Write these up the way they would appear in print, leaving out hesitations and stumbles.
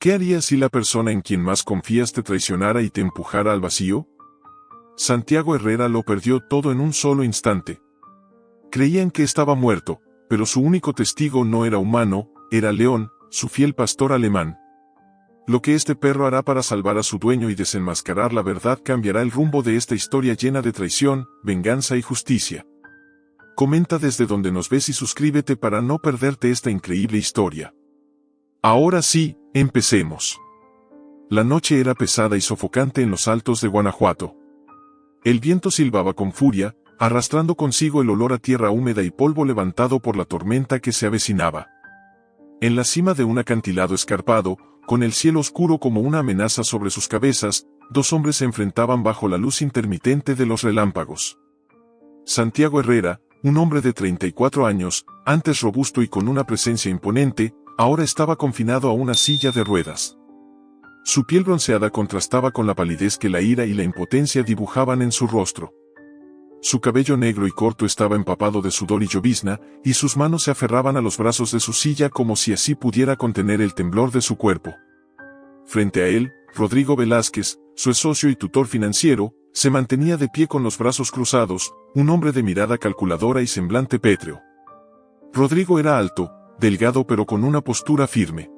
¿Qué harías si la persona en quien más confías te traicionara y te empujara al vacío? Santiago Herrera lo perdió todo en un solo instante. Creían que estaba muerto, pero su único testigo no era humano, era León, su fiel pastor alemán. Lo que este perro hará para salvar a su dueño y desenmascarar la verdad cambiará el rumbo de esta historia llena de traición, venganza y justicia. Comenta desde donde nos ves y suscríbete para no perderte esta increíble historia. Ahora sí, empecemos. La noche era pesada y sofocante en los altos de Guanajuato. El viento silbaba con furia, arrastrando consigo el olor a tierra húmeda y polvo levantado por la tormenta que se avecinaba. En la cima de un acantilado escarpado, con el cielo oscuro como una amenaza sobre sus cabezas, dos hombres se enfrentaban bajo la luz intermitente de los relámpagos. Santiago Herrera, un hombre de 34 años, antes robusto y con una presencia imponente, ahora estaba confinado a una silla de ruedas. Su piel bronceada contrastaba con la palidez que la ira y la impotencia dibujaban en su rostro. Su cabello negro y corto estaba empapado de sudor y llovizna, y sus manos se aferraban a los brazos de su silla como si así pudiera contener el temblor de su cuerpo. Frente a él, Rodrigo Velázquez, su socio y tutor financiero, se mantenía de pie con los brazos cruzados, un hombre de mirada calculadora y semblante pétreo. Rodrigo era alto, delgado pero con una postura firme.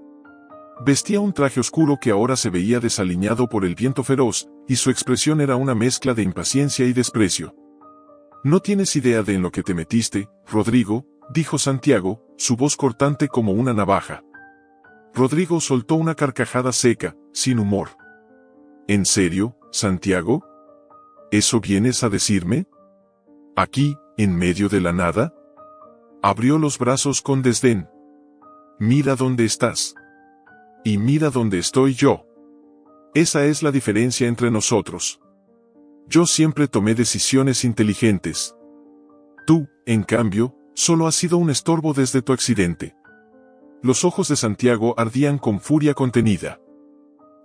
Vestía un traje oscuro que ahora se veía desaliñado por el viento feroz, y su expresión era una mezcla de impaciencia y desprecio. «No tienes idea de en lo que te metiste, Rodrigo», dijo Santiago, su voz cortante como una navaja. Rodrigo soltó una carcajada seca, sin humor. «¿En serio, Santiago? ¿Eso vienes a decirme? ¿Aquí, en medio de la nada?» Abrió los brazos con desdén. «Mira dónde estás. Y mira dónde estoy yo. Esa es la diferencia entre nosotros. Yo siempre tomé decisiones inteligentes. Tú, en cambio, solo has sido un estorbo desde tu accidente». Los ojos de Santiago ardían con furia contenida.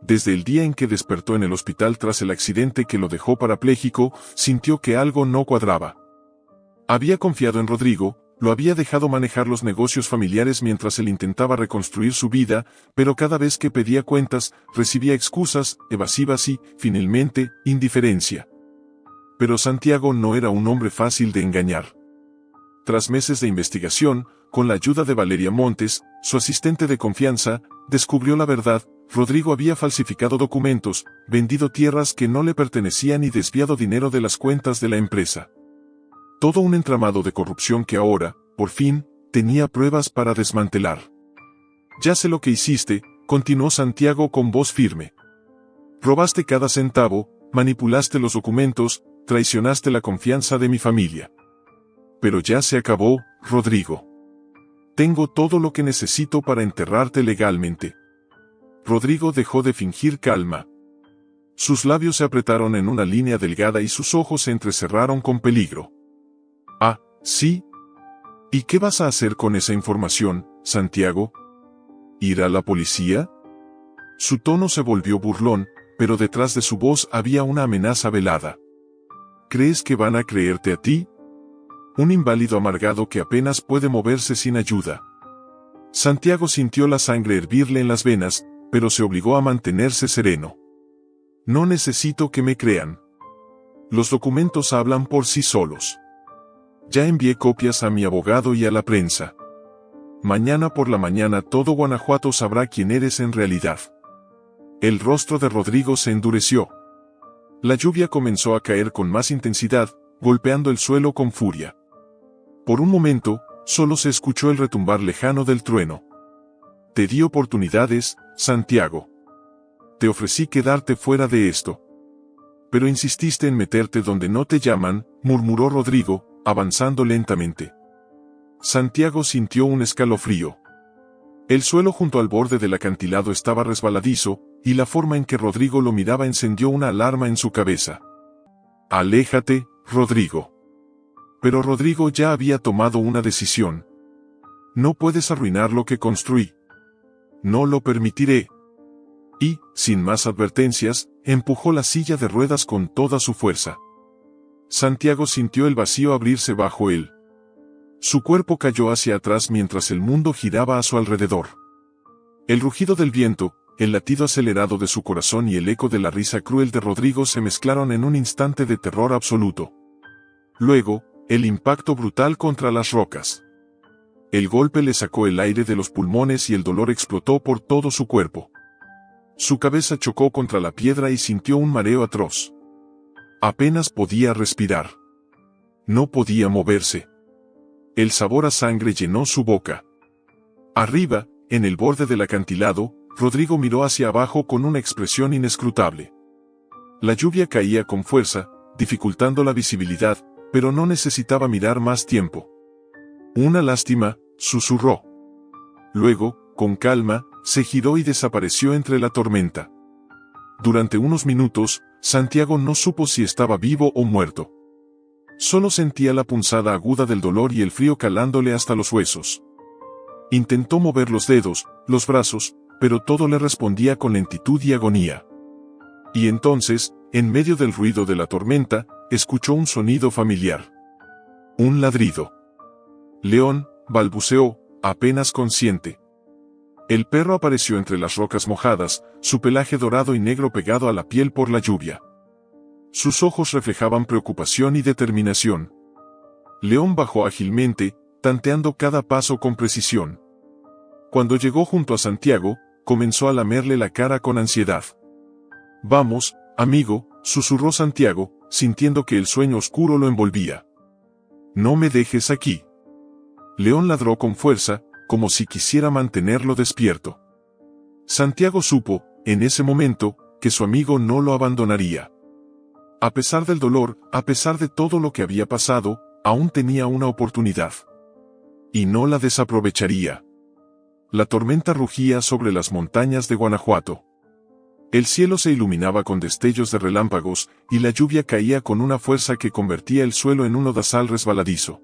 Desde el día en que despertó en el hospital tras el accidente que lo dejó parapléjico, sintió que algo no cuadraba. Había confiado en Rodrigo, lo había dejado manejar los negocios familiares mientras él intentaba reconstruir su vida, pero cada vez que pedía cuentas, recibía excusas, evasivas y, finalmente, indiferencia. Pero Santiago no era un hombre fácil de engañar. Tras meses de investigación, con la ayuda de Valeria Montes, su asistente de confianza, descubrió la verdad. Rodrigo había falsificado documentos, vendido tierras que no le pertenecían y desviado dinero de las cuentas de la empresa. Todo un entramado de corrupción que ahora, por fin, tenía pruebas para desmantelar. «Ya sé lo que hiciste», continuó Santiago con voz firme. «Robaste cada centavo, manipulaste los documentos, traicionaste la confianza de mi familia. Pero ya se acabó, Rodrigo. Tengo todo lo que necesito para enterrarte legalmente». Rodrigo dejó de fingir calma. Sus labios se apretaron en una línea delgada y sus ojos se entrecerraron con peligro. «Ah, sí. ¿Y qué vas a hacer con esa información, Santiago? ¿Ir a la policía?» Su tono se volvió burlón, pero detrás de su voz había una amenaza velada. «¿Crees que van a creerte a ti? Un inválido amargado que apenas puede moverse sin ayuda». Santiago sintió la sangre hervirle en las venas, pero se obligó a mantenerse sereno. «No necesito que me crean. Los documentos hablan por sí solos. Ya envié copias a mi abogado y a la prensa. Mañana por la mañana todo Guanajuato sabrá quién eres en realidad». El rostro de Rodrigo se endureció. La lluvia comenzó a caer con más intensidad, golpeando el suelo con furia. Por un momento, solo se escuchó el retumbar lejano del trueno. «Te di oportunidades, Santiago. Te ofrecí quedarte fuera de esto. Pero insististe en meterte donde no te llaman», murmuró Rodrigo, avanzando lentamente. Santiago sintió un escalofrío. El suelo junto al borde del acantilado estaba resbaladizo, y la forma en que Rodrigo lo miraba encendió una alarma en su cabeza. «Aléjate, Rodrigo». Pero Rodrigo ya había tomado una decisión. «No puedes arruinar lo que construí. No lo permitiré». Y, sin más advertencias, empujó la silla de ruedas con toda su fuerza. Santiago sintió el vacío abrirse bajo él. Su cuerpo cayó hacia atrás mientras el mundo giraba a su alrededor. El rugido del viento, el latido acelerado de su corazón y el eco de la risa cruel de Rodrigo se mezclaron en un instante de terror absoluto. Luego, el impacto brutal contra las rocas. El golpe le sacó el aire de los pulmones y el dolor explotó por todo su cuerpo. Su cabeza chocó contra la piedra y sintió un mareo atroz. Apenas podía respirar. No podía moverse. El sabor a sangre llenó su boca. Arriba, en el borde del acantilado, Rodrigo miró hacia abajo con una expresión inescrutable. La lluvia caía con fuerza, dificultando la visibilidad, pero no necesitaba mirar más tiempo. Una lástima, susurró. Luego, con calma, se giró y desapareció entre la tormenta. Durante unos minutos, Santiago no supo si estaba vivo o muerto. Solo sentía la punzada aguda del dolor y el frío calándole hasta los huesos. Intentó mover los dedos, los brazos, pero todo le respondía con lentitud y agonía. Y entonces, en medio del ruido de la tormenta, escuchó un sonido familiar. Un ladrido. León, balbuceó, apenas consciente. El perro apareció entre las rocas mojadas, su pelaje dorado y negro pegado a la piel por la lluvia. Sus ojos reflejaban preocupación y determinación. León bajó ágilmente, tanteando cada paso con precisión. Cuando llegó junto a Santiago, comenzó a lamerle la cara con ansiedad. «Vamos, amigo», susurró Santiago, sintiendo que el sueño oscuro lo envolvía. «No me dejes aquí». León ladró con fuerza, como si quisiera mantenerlo despierto. Santiago supo, en ese momento, que su amigo no lo abandonaría. A pesar del dolor, a pesar de todo lo que había pasado, aún tenía una oportunidad. Y no la desaprovecharía. La tormenta rugía sobre las montañas de Guanajuato. El cielo se iluminaba con destellos de relámpagos, y la lluvia caía con una fuerza que convertía el suelo en un lodazal resbaladizo.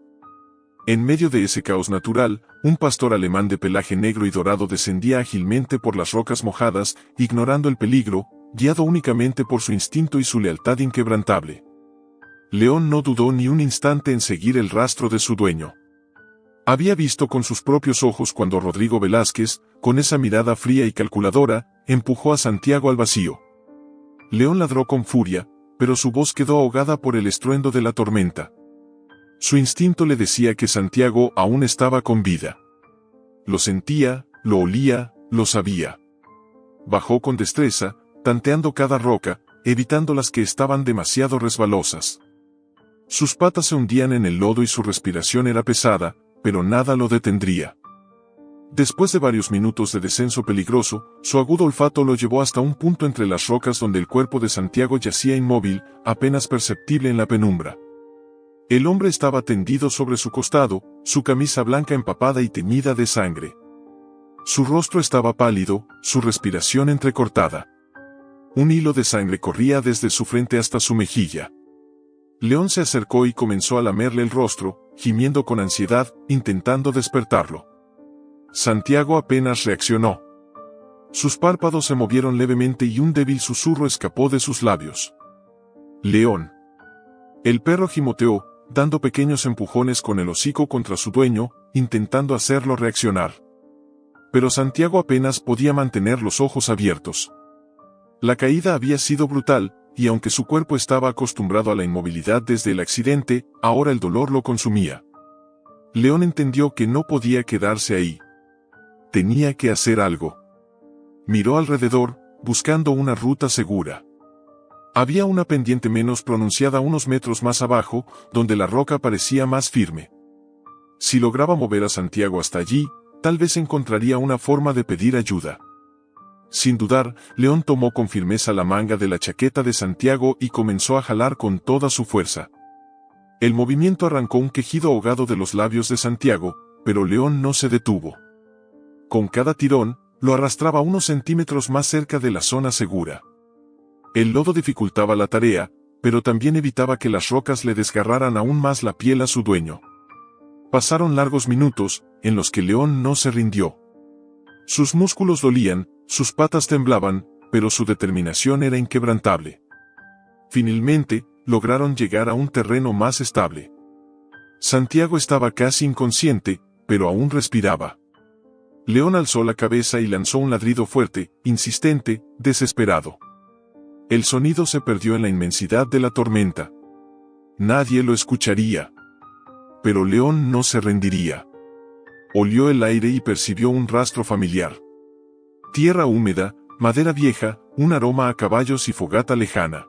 En medio de ese caos natural, un pastor alemán de pelaje negro y dorado descendía ágilmente por las rocas mojadas, ignorando el peligro, guiado únicamente por su instinto y su lealtad inquebrantable. León no dudó ni un instante en seguir el rastro de su dueño. Había visto con sus propios ojos cuando Rodrigo Velázquez, con esa mirada fría y calculadora, empujó a Santiago al vacío. León ladró con furia, pero su voz quedó ahogada por el estruendo de la tormenta. Su instinto le decía que Santiago aún estaba con vida. Lo sentía, lo olía, lo sabía. Bajó con destreza, tanteando cada roca, evitando las que estaban demasiado resbalosas. Sus patas se hundían en el lodo y su respiración era pesada, pero nada lo detendría. Después de varios minutos de descenso peligroso, su agudo olfato lo llevó hasta un punto entre las rocas donde el cuerpo de Santiago yacía inmóvil, apenas perceptible en la penumbra. El hombre estaba tendido sobre su costado, su camisa blanca empapada y teñida de sangre. Su rostro estaba pálido, su respiración entrecortada. Un hilo de sangre corría desde su frente hasta su mejilla. León se acercó y comenzó a lamerle el rostro, gimiendo con ansiedad, intentando despertarlo. Santiago apenas reaccionó. Sus párpados se movieron levemente y un débil susurro escapó de sus labios. «León». El perro gimoteó, dando pequeños empujones con el hocico contra su dueño, intentando hacerlo reaccionar. Pero Santiago apenas podía mantener los ojos abiertos. La caída había sido brutal, y aunque su cuerpo estaba acostumbrado a la inmovilidad desde el accidente, ahora el dolor lo consumía. León entendió que no podía quedarse ahí. Tenía que hacer algo. Miró alrededor, buscando una ruta segura. Había una pendiente menos pronunciada unos metros más abajo, donde la roca parecía más firme. Si lograba mover a Santiago hasta allí, tal vez encontraría una forma de pedir ayuda. Sin dudar, León tomó con firmeza la manga de la chaqueta de Santiago y comenzó a jalar con toda su fuerza. El movimiento arrancó un quejido ahogado de los labios de Santiago, pero León no se detuvo. Con cada tirón, lo arrastraba unos centímetros más cerca de la zona segura. El lodo dificultaba la tarea, pero también evitaba que las rocas le desgarraran aún más la piel a su dueño. Pasaron largos minutos, en los que León no se rindió. Sus músculos dolían, sus patas temblaban, pero su determinación era inquebrantable. Finalmente, lograron llegar a un terreno más estable. Santiago estaba casi inconsciente, pero aún respiraba. León alzó la cabeza y lanzó un ladrido fuerte, insistente, desesperado. El sonido se perdió en la inmensidad de la tormenta. Nadie lo escucharía. Pero León no se rendiría. Olió el aire y percibió un rastro familiar. Tierra húmeda, madera vieja, un aroma a caballos y fogata lejana.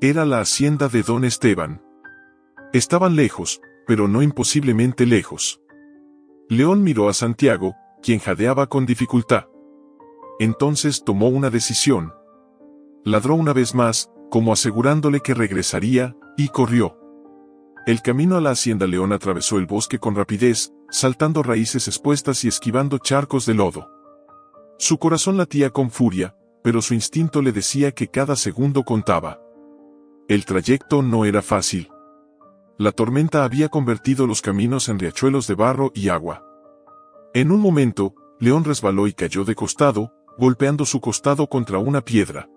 Era la hacienda de don Esteban. Estaban lejos, pero no imposiblemente lejos. León miró a Santiago, quien jadeaba con dificultad. Entonces tomó una decisión. Ladró una vez más, como asegurándole que regresaría, y corrió. El camino a la hacienda León atravesó el bosque con rapidez, saltando raíces expuestas y esquivando charcos de lodo. Su corazón latía con furia, pero su instinto le decía que cada segundo contaba. El trayecto no era fácil. La tormenta había convertido los caminos en riachuelos de barro y agua. En un momento, León resbaló y cayó de costado, golpeando su costado contra una piedra.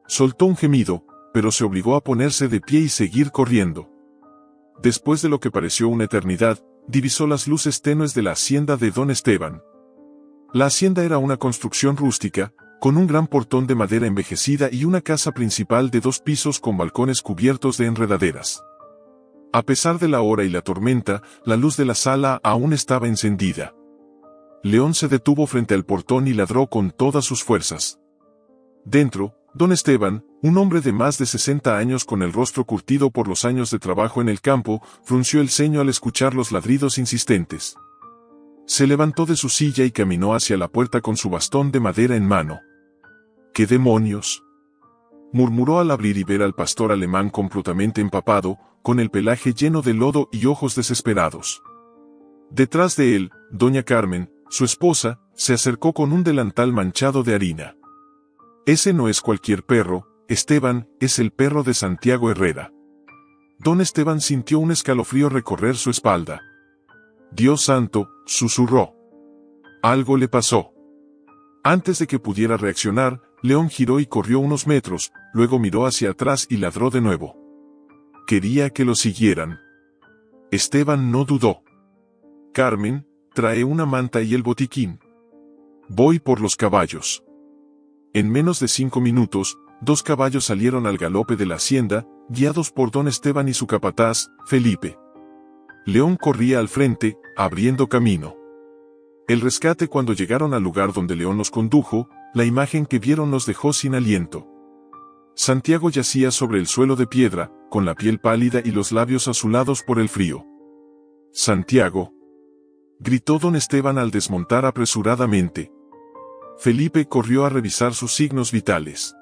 Soltó un gemido, pero se obligó a ponerse de pie y seguir corriendo. Después de lo que pareció una eternidad, divisó las luces tenues de la hacienda de don Esteban. La hacienda era una construcción rústica, con un gran portón de madera envejecida y una casa principal de 2 pisos con balcones cubiertos de enredaderas. A pesar de la hora y la tormenta, la luz de la sala aún estaba encendida. León se detuvo frente al portón y ladró con todas sus fuerzas. Dentro, don Esteban, un hombre de más de 60 años con el rostro curtido por los años de trabajo en el campo, frunció el ceño al escuchar los ladridos insistentes. Se levantó de su silla y caminó hacia la puerta con su bastón de madera en mano. —¿Qué demonios? —murmuró al abrir y ver al pastor alemán completamente empapado, con el pelaje lleno de lodo y ojos desesperados. Detrás de él, doña Carmen, su esposa, se acercó con un delantal manchado de harina. Ese no es cualquier perro, Esteban, es el perro de Santiago Herrera. Don Esteban sintió un escalofrío recorrer su espalda. Dios santo, susurró. Algo le pasó. Antes de que pudiera reaccionar, León giró y corrió unos metros, luego miró hacia atrás y ladró de nuevo. Quería que lo siguieran. Esteban no dudó. Carmen, trae una manta y el botiquín. Voy por los caballos. En menos de 5 minutos, 2 caballos salieron al galope de la hacienda, guiados por don Esteban y su capataz, Felipe. León corría al frente, abriendo camino. El rescate cuando llegaron al lugar donde León los condujo, la imagen que vieron los dejó sin aliento. Santiago yacía sobre el suelo de piedra, con la piel pálida y los labios azulados por el frío. —Santiago —gritó don Esteban al desmontar apresuradamente. Felipe corrió a revisar sus signos vitales.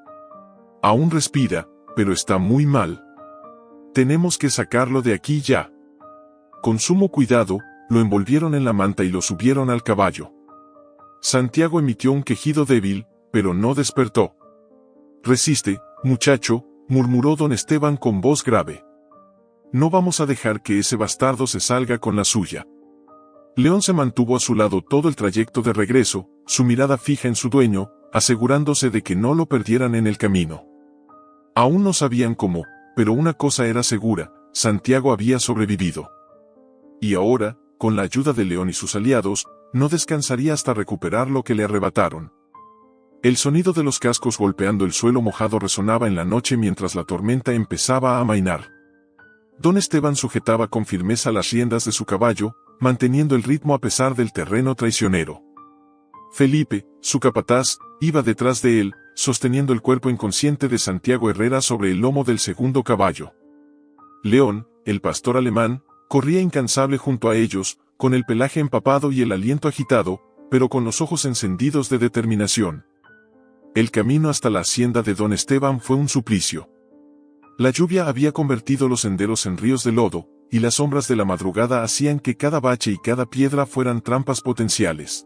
Aún respira, pero está muy mal. Tenemos que sacarlo de aquí ya. Con sumo cuidado, lo envolvieron en la manta y lo subieron al caballo. Santiago emitió un quejido débil, pero no despertó. Resiste, muchacho, murmuró don Esteban con voz grave. No vamos a dejar que ese bastardo se salga con la suya. León se mantuvo a su lado todo el trayecto de regreso, su mirada fija en su dueño, asegurándose de que no lo perdieran en el camino. Aún no sabían cómo, pero una cosa era segura, Santiago había sobrevivido. Y ahora, con la ayuda de León y sus aliados, no descansaría hasta recuperar lo que le arrebataron. El sonido de los cascos golpeando el suelo mojado resonaba en la noche mientras la tormenta empezaba a amainar. Don Esteban sujetaba con firmeza las riendas de su caballo, manteniendo el ritmo a pesar del terreno traicionero. Felipe, su capataz, iba detrás de él, sosteniendo el cuerpo inconsciente de Santiago Herrera sobre el lomo del segundo caballo. León, el pastor alemán, corría incansable junto a ellos, con el pelaje empapado y el aliento agitado, pero con los ojos encendidos de determinación. El camino hasta la hacienda de don Esteban fue un suplicio. La lluvia había convertido los senderos en ríos de lodo, y las sombras de la madrugada hacían que cada bache y cada piedra fueran trampas potenciales.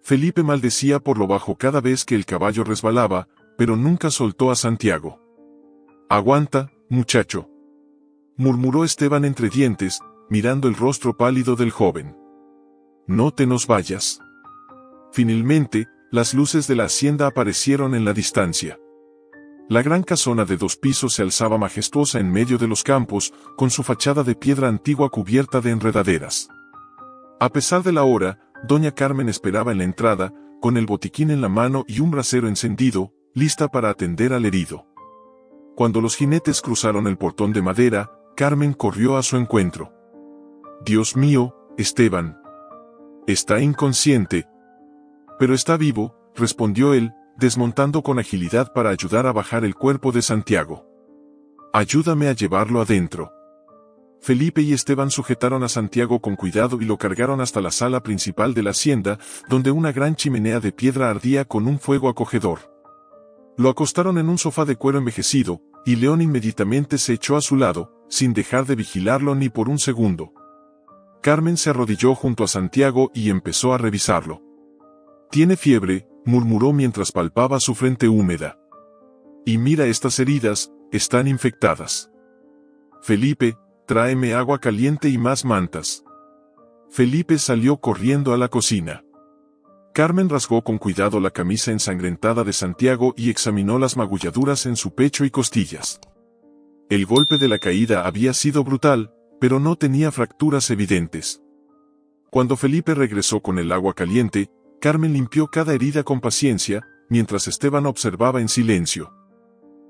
Felipe maldecía por lo bajo cada vez que el caballo resbalaba, pero nunca soltó a Santiago. «Aguanta, muchacho», murmuró Esteban entre dientes, mirando el rostro pálido del joven. «No te nos vayas». Finalmente, las luces de la hacienda aparecieron en la distancia. La gran casona de 2 pisos se alzaba majestuosa en medio de los campos, con su fachada de piedra antigua cubierta de enredaderas. A pesar de la hora, doña Carmen esperaba en la entrada, con el botiquín en la mano y un brasero encendido, lista para atender al herido. Cuando los jinetes cruzaron el portón de madera, Carmen corrió a su encuentro. «Dios mío, Esteban. Está inconsciente». «Pero está vivo», respondió él, desmontando con agilidad para ayudar a bajar el cuerpo de Santiago. «Ayúdame a llevarlo adentro». Felipe y Esteban sujetaron a Santiago con cuidado y lo cargaron hasta la sala principal de la hacienda, donde una gran chimenea de piedra ardía con un fuego acogedor. Lo acostaron en un sofá de cuero envejecido, y León inmediatamente se echó a su lado, sin dejar de vigilarlo ni por un segundo. Carmen se arrodilló junto a Santiago y empezó a revisarlo. «Tiene fiebre», murmuró mientras palpaba su frente húmeda. «Y mira estas heridas, están infectadas. Felipe, tráeme agua caliente y más mantas». Felipe salió corriendo a la cocina. Carmen rasgó con cuidado la camisa ensangrentada de Santiago y examinó las magulladuras en su pecho y costillas. El golpe de la caída había sido brutal, pero no tenía fracturas evidentes. Cuando Felipe regresó con el agua caliente, Carmen limpió cada herida con paciencia, mientras Esteban observaba en silencio.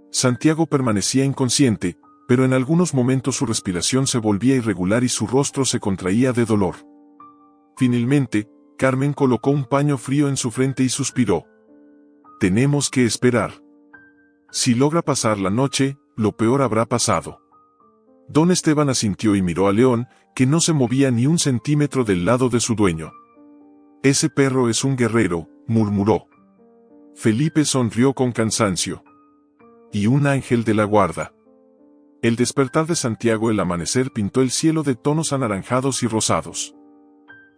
Santiago permanecía inconsciente, pero en algunos momentos su respiración se volvía irregular y su rostro se contraía de dolor. Finalmente, Carmen colocó un paño frío en su frente y suspiró. «Tenemos que esperar. Si logra pasar la noche, lo peor habrá pasado». Don Esteban asintió y miró a León, que no se movía ni un centímetro del lado de su dueño. «Ese perro es un guerrero», murmuró. Felipe sonrió con cansancio. «Y un ángel de la guarda». El despertar de Santiago, el amanecer pintó el cielo de tonos anaranjados y rosados.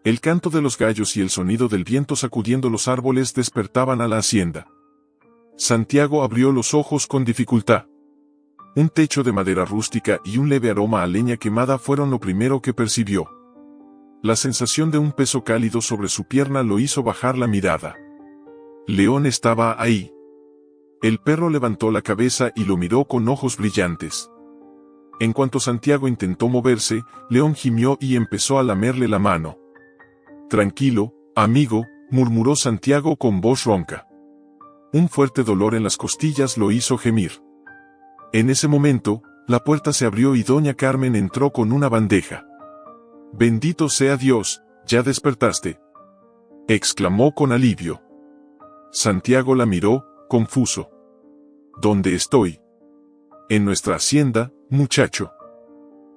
El canto de los gallos y el sonido del viento sacudiendo los árboles despertaban a la hacienda. Santiago abrió los ojos con dificultad. Un techo de madera rústica y un leve aroma a leña quemada fueron lo primero que percibió. La sensación de un peso cálido sobre su pierna lo hizo bajar la mirada. León estaba ahí. El perro levantó la cabeza y lo miró con ojos brillantes. En cuanto Santiago intentó moverse, León gimió y empezó a lamerle la mano. «Tranquilo, amigo», murmuró Santiago con voz ronca. Un fuerte dolor en las costillas lo hizo gemir. En ese momento, la puerta se abrió y doña Carmen entró con una bandeja. «Bendito sea Dios, ya despertaste», exclamó con alivio. Santiago la miró, confuso. «¿Dónde estoy?» «En nuestra hacienda, muchacho.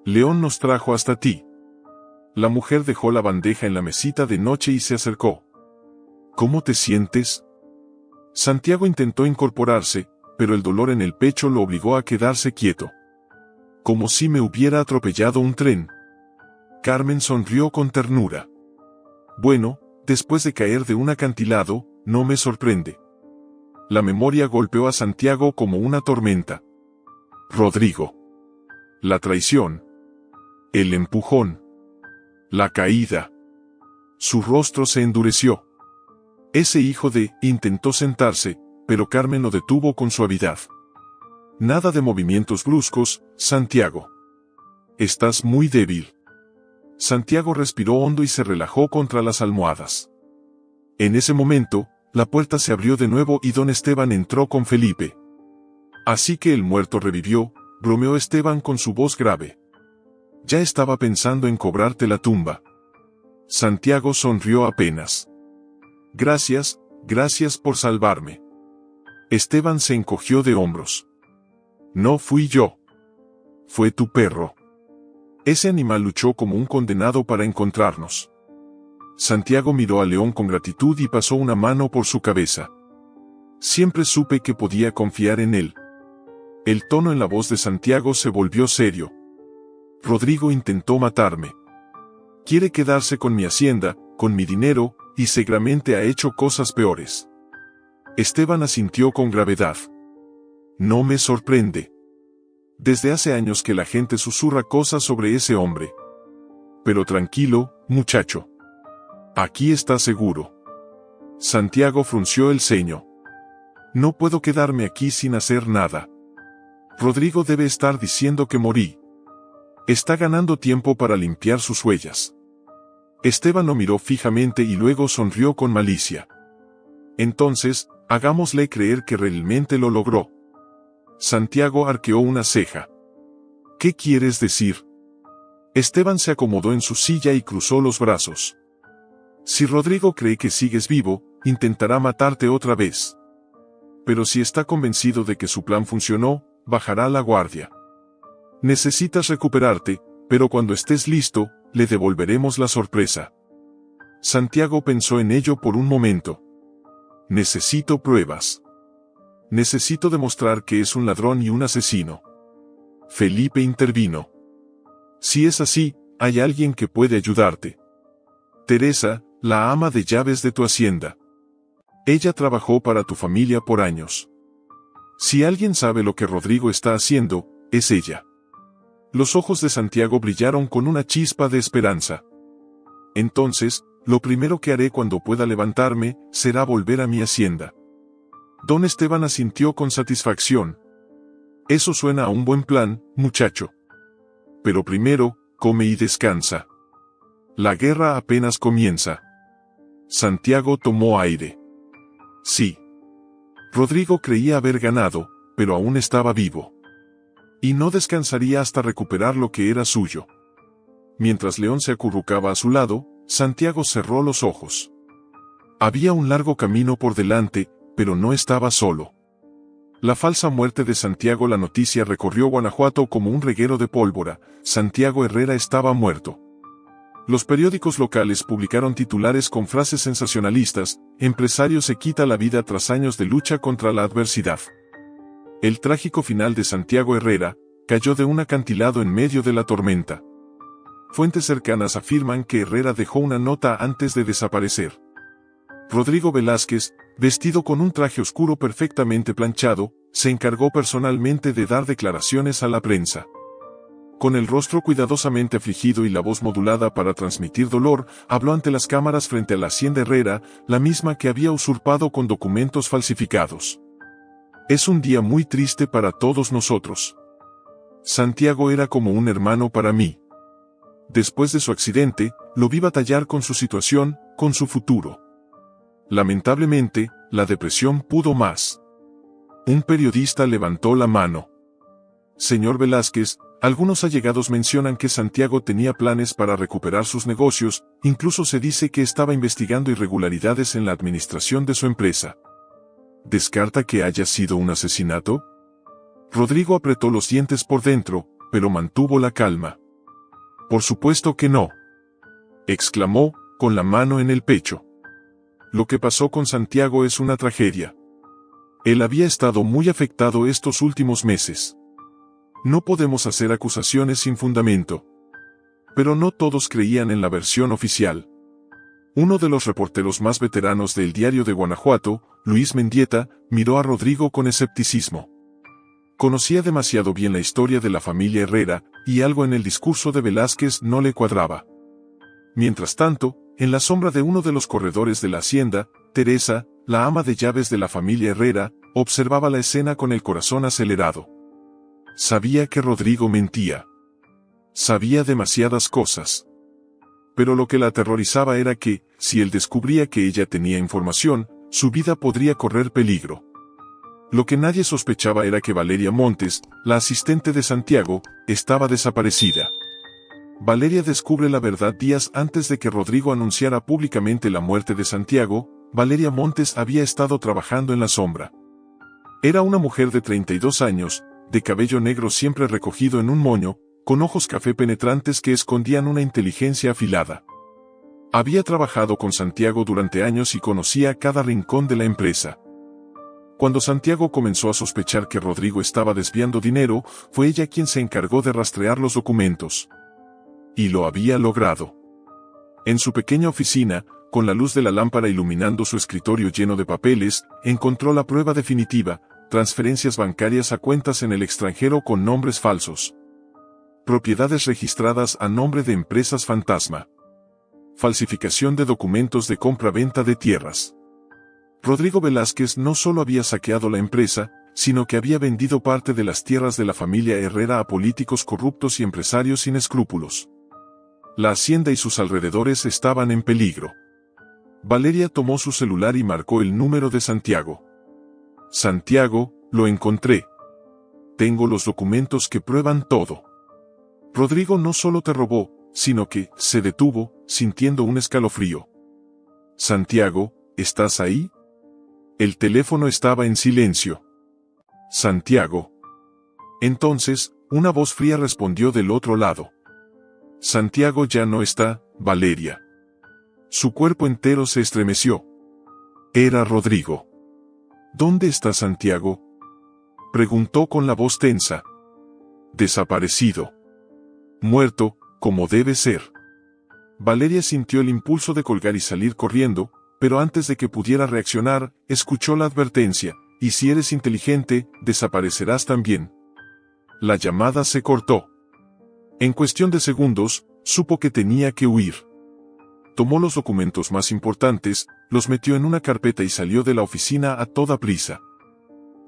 León nos trajo hasta ti». La mujer dejó la bandeja en la mesita de noche y se acercó. «¿Cómo te sientes?» Santiago intentó incorporarse, pero el dolor en el pecho lo obligó a quedarse quieto. «Como si me hubiera atropellado un tren». Carmen sonrió con ternura. «Bueno, después de caer de un acantilado, no me sorprende». La memoria golpeó a Santiago como una tormenta. Rodrigo. La traición. El empujón. La caída. Su rostro se endureció. Ese hijo de, intentó sentarse, pero Carmen lo detuvo con suavidad. «Nada de movimientos bruscos, Santiago. Estás muy débil». Santiago respiró hondo y se relajó contra las almohadas. En ese momento, la puerta se abrió de nuevo y don Esteban entró con Felipe. «Así que el muerto revivió», bromeó Esteban con su voz grave. «Ya estaba pensando en cobrarte la tumba». Santiago sonrió apenas. «Gracias, gracias por salvarme». Esteban se encogió de hombros. «No fui yo. Fue tu perro. Ese animal luchó como un condenado para encontrarnos». Santiago miró a León con gratitud y pasó una mano por su cabeza. «Siempre supe que podía confiar en él». El tono en la voz de Santiago se volvió serio. «Rodrigo intentó matarme. Quiere quedarse con mi hacienda, con mi dinero, y seguramente ha hecho cosas peores». Esteban asintió con gravedad. «No me sorprende. Desde hace años que la gente susurra cosas sobre ese hombre. Pero tranquilo, muchacho. Aquí está seguro». Santiago frunció el ceño. «No puedo quedarme aquí sin hacer nada. Rodrigo debe estar diciendo que morí. Está ganando tiempo para limpiar sus huellas». Esteban lo miró fijamente y luego sonrió con malicia. Entonces, hagámosle creer que realmente lo logró. Santiago arqueó una ceja. ¿Qué quieres decir? Esteban se acomodó en su silla y cruzó los brazos. Si Rodrigo cree que sigues vivo, intentará matarte otra vez. Pero si está convencido de que su plan funcionó, bajará la guardia. Necesitas recuperarte, pero cuando estés listo, le devolveremos la sorpresa. Santiago pensó en ello por un momento. Necesito pruebas. Necesito demostrar que es un ladrón y un asesino. Felipe intervino. Si es así, hay alguien que puede ayudarte. Teresa, la ama de llaves de tu hacienda. Ella trabajó para tu familia por años. Si alguien sabe lo que Rodrigo está haciendo, es ella. Los ojos de Santiago brillaron con una chispa de esperanza. Entonces, lo primero que haré cuando pueda levantarme, será volver a mi hacienda. Don Esteban asintió con satisfacción. Eso suena a un buen plan, muchacho. Pero primero, come y descansa. La guerra apenas comienza. Santiago tomó aire. Sí. Rodrigo creía haber ganado, pero aún estaba vivo. Y no descansaría hasta recuperar lo que era suyo. Mientras León se acurrucaba a su lado, Santiago cerró los ojos. Había un largo camino por delante, pero no estaba solo. La falsa muerte de Santiago. La noticia recorrió Guanajuato como un reguero de pólvora. Santiago Herrera estaba muerto. Los periódicos locales publicaron titulares con frases sensacionalistas: empresario se quita la vida tras años de lucha contra la adversidad. El trágico final de Santiago Herrera: cayó de un acantilado en medio de la tormenta. Fuentes cercanas afirman que Herrera dejó una nota antes de desaparecer. Rodrigo Velázquez, vestido con un traje oscuro perfectamente planchado, se encargó personalmente de dar declaraciones a la prensa. Con el rostro cuidadosamente afligido y la voz modulada para transmitir dolor, habló ante las cámaras frente a la hacienda Herrera, la misma que había usurpado con documentos falsificados. Es un día muy triste para todos nosotros. Santiago era como un hermano para mí. Después de su accidente, lo vi batallar con su situación, con su futuro. Lamentablemente, la depresión pudo más. Un periodista levantó la mano. Señor Velázquez, algunos allegados mencionan que Santiago tenía planes para recuperar sus negocios, incluso se dice que estaba investigando irregularidades en la administración de su empresa. ¿Descarta que haya sido un asesinato? Rodrigo apretó los dientes por dentro, pero mantuvo la calma. Por supuesto que no. Exclamó, con la mano en el pecho. Lo que pasó con Santiago es una tragedia. Él había estado muy afectado estos últimos meses. No podemos hacer acusaciones sin fundamento. Pero no todos creían en la versión oficial. Uno de los reporteros más veteranos del Diario de Guanajuato, Luis Mendieta, miró a Rodrigo con escepticismo. Conocía demasiado bien la historia de la familia Herrera, y algo en el discurso de Velázquez no le cuadraba. Mientras tanto, en la sombra de uno de los corredores de la hacienda, Teresa, la ama de llaves de la familia Herrera, observaba la escena con el corazón acelerado. Sabía que Rodrigo mentía. Sabía demasiadas cosas. Pero lo que la aterrorizaba era que, si él descubría que ella tenía información, su vida podría correr peligro. Lo que nadie sospechaba era que Valeria Montes, la asistente de Santiago, estaba desaparecida. Valeria descubre la verdad días antes de que Rodrigo anunciara públicamente la muerte de Santiago. Valeria Montes había estado trabajando en la sombra. Era una mujer de 32 años, de cabello negro siempre recogido en un moño, con ojos café penetrantes que escondían una inteligencia afilada. Había trabajado con Santiago durante años y conocía cada rincón de la empresa. Cuando Santiago comenzó a sospechar que Rodrigo estaba desviando dinero, fue ella quien se encargó de rastrear los documentos. Y lo había logrado. En su pequeña oficina, con la luz de la lámpara iluminando su escritorio lleno de papeles, encontró la prueba definitiva: transferencias bancarias a cuentas en el extranjero con nombres falsos. Propiedades registradas a nombre de empresas fantasma. Falsificación de documentos de compra-venta de tierras. Rodrigo Velázquez no solo había saqueado la empresa, sino que había vendido parte de las tierras de la familia Herrera a políticos corruptos y empresarios sin escrúpulos. La hacienda y sus alrededores estaban en peligro. Valeria tomó su celular y marcó el número de Santiago. Santiago, lo encontré. Tengo los documentos que prueban todo. Rodrigo no solo te robó, sino que se detuvo, sintiendo un escalofrío. Santiago, ¿estás ahí? El teléfono estaba en silencio. Santiago. Entonces, una voz fría respondió del otro lado. Santiago ya no está, Valeria. Su cuerpo entero se estremeció. Era Rodrigo. ¿Dónde está Santiago?, preguntó con la voz tensa. Desaparecido. Muerto, como debe ser. Valeria sintió el impulso de colgar y salir corriendo, pero antes de que pudiera reaccionar, escuchó la advertencia: y si eres inteligente, desaparecerás también. La llamada se cortó. En cuestión de segundos, supo que tenía que huir. Tomó los documentos más importantes, los metió en una carpeta y salió de la oficina a toda prisa.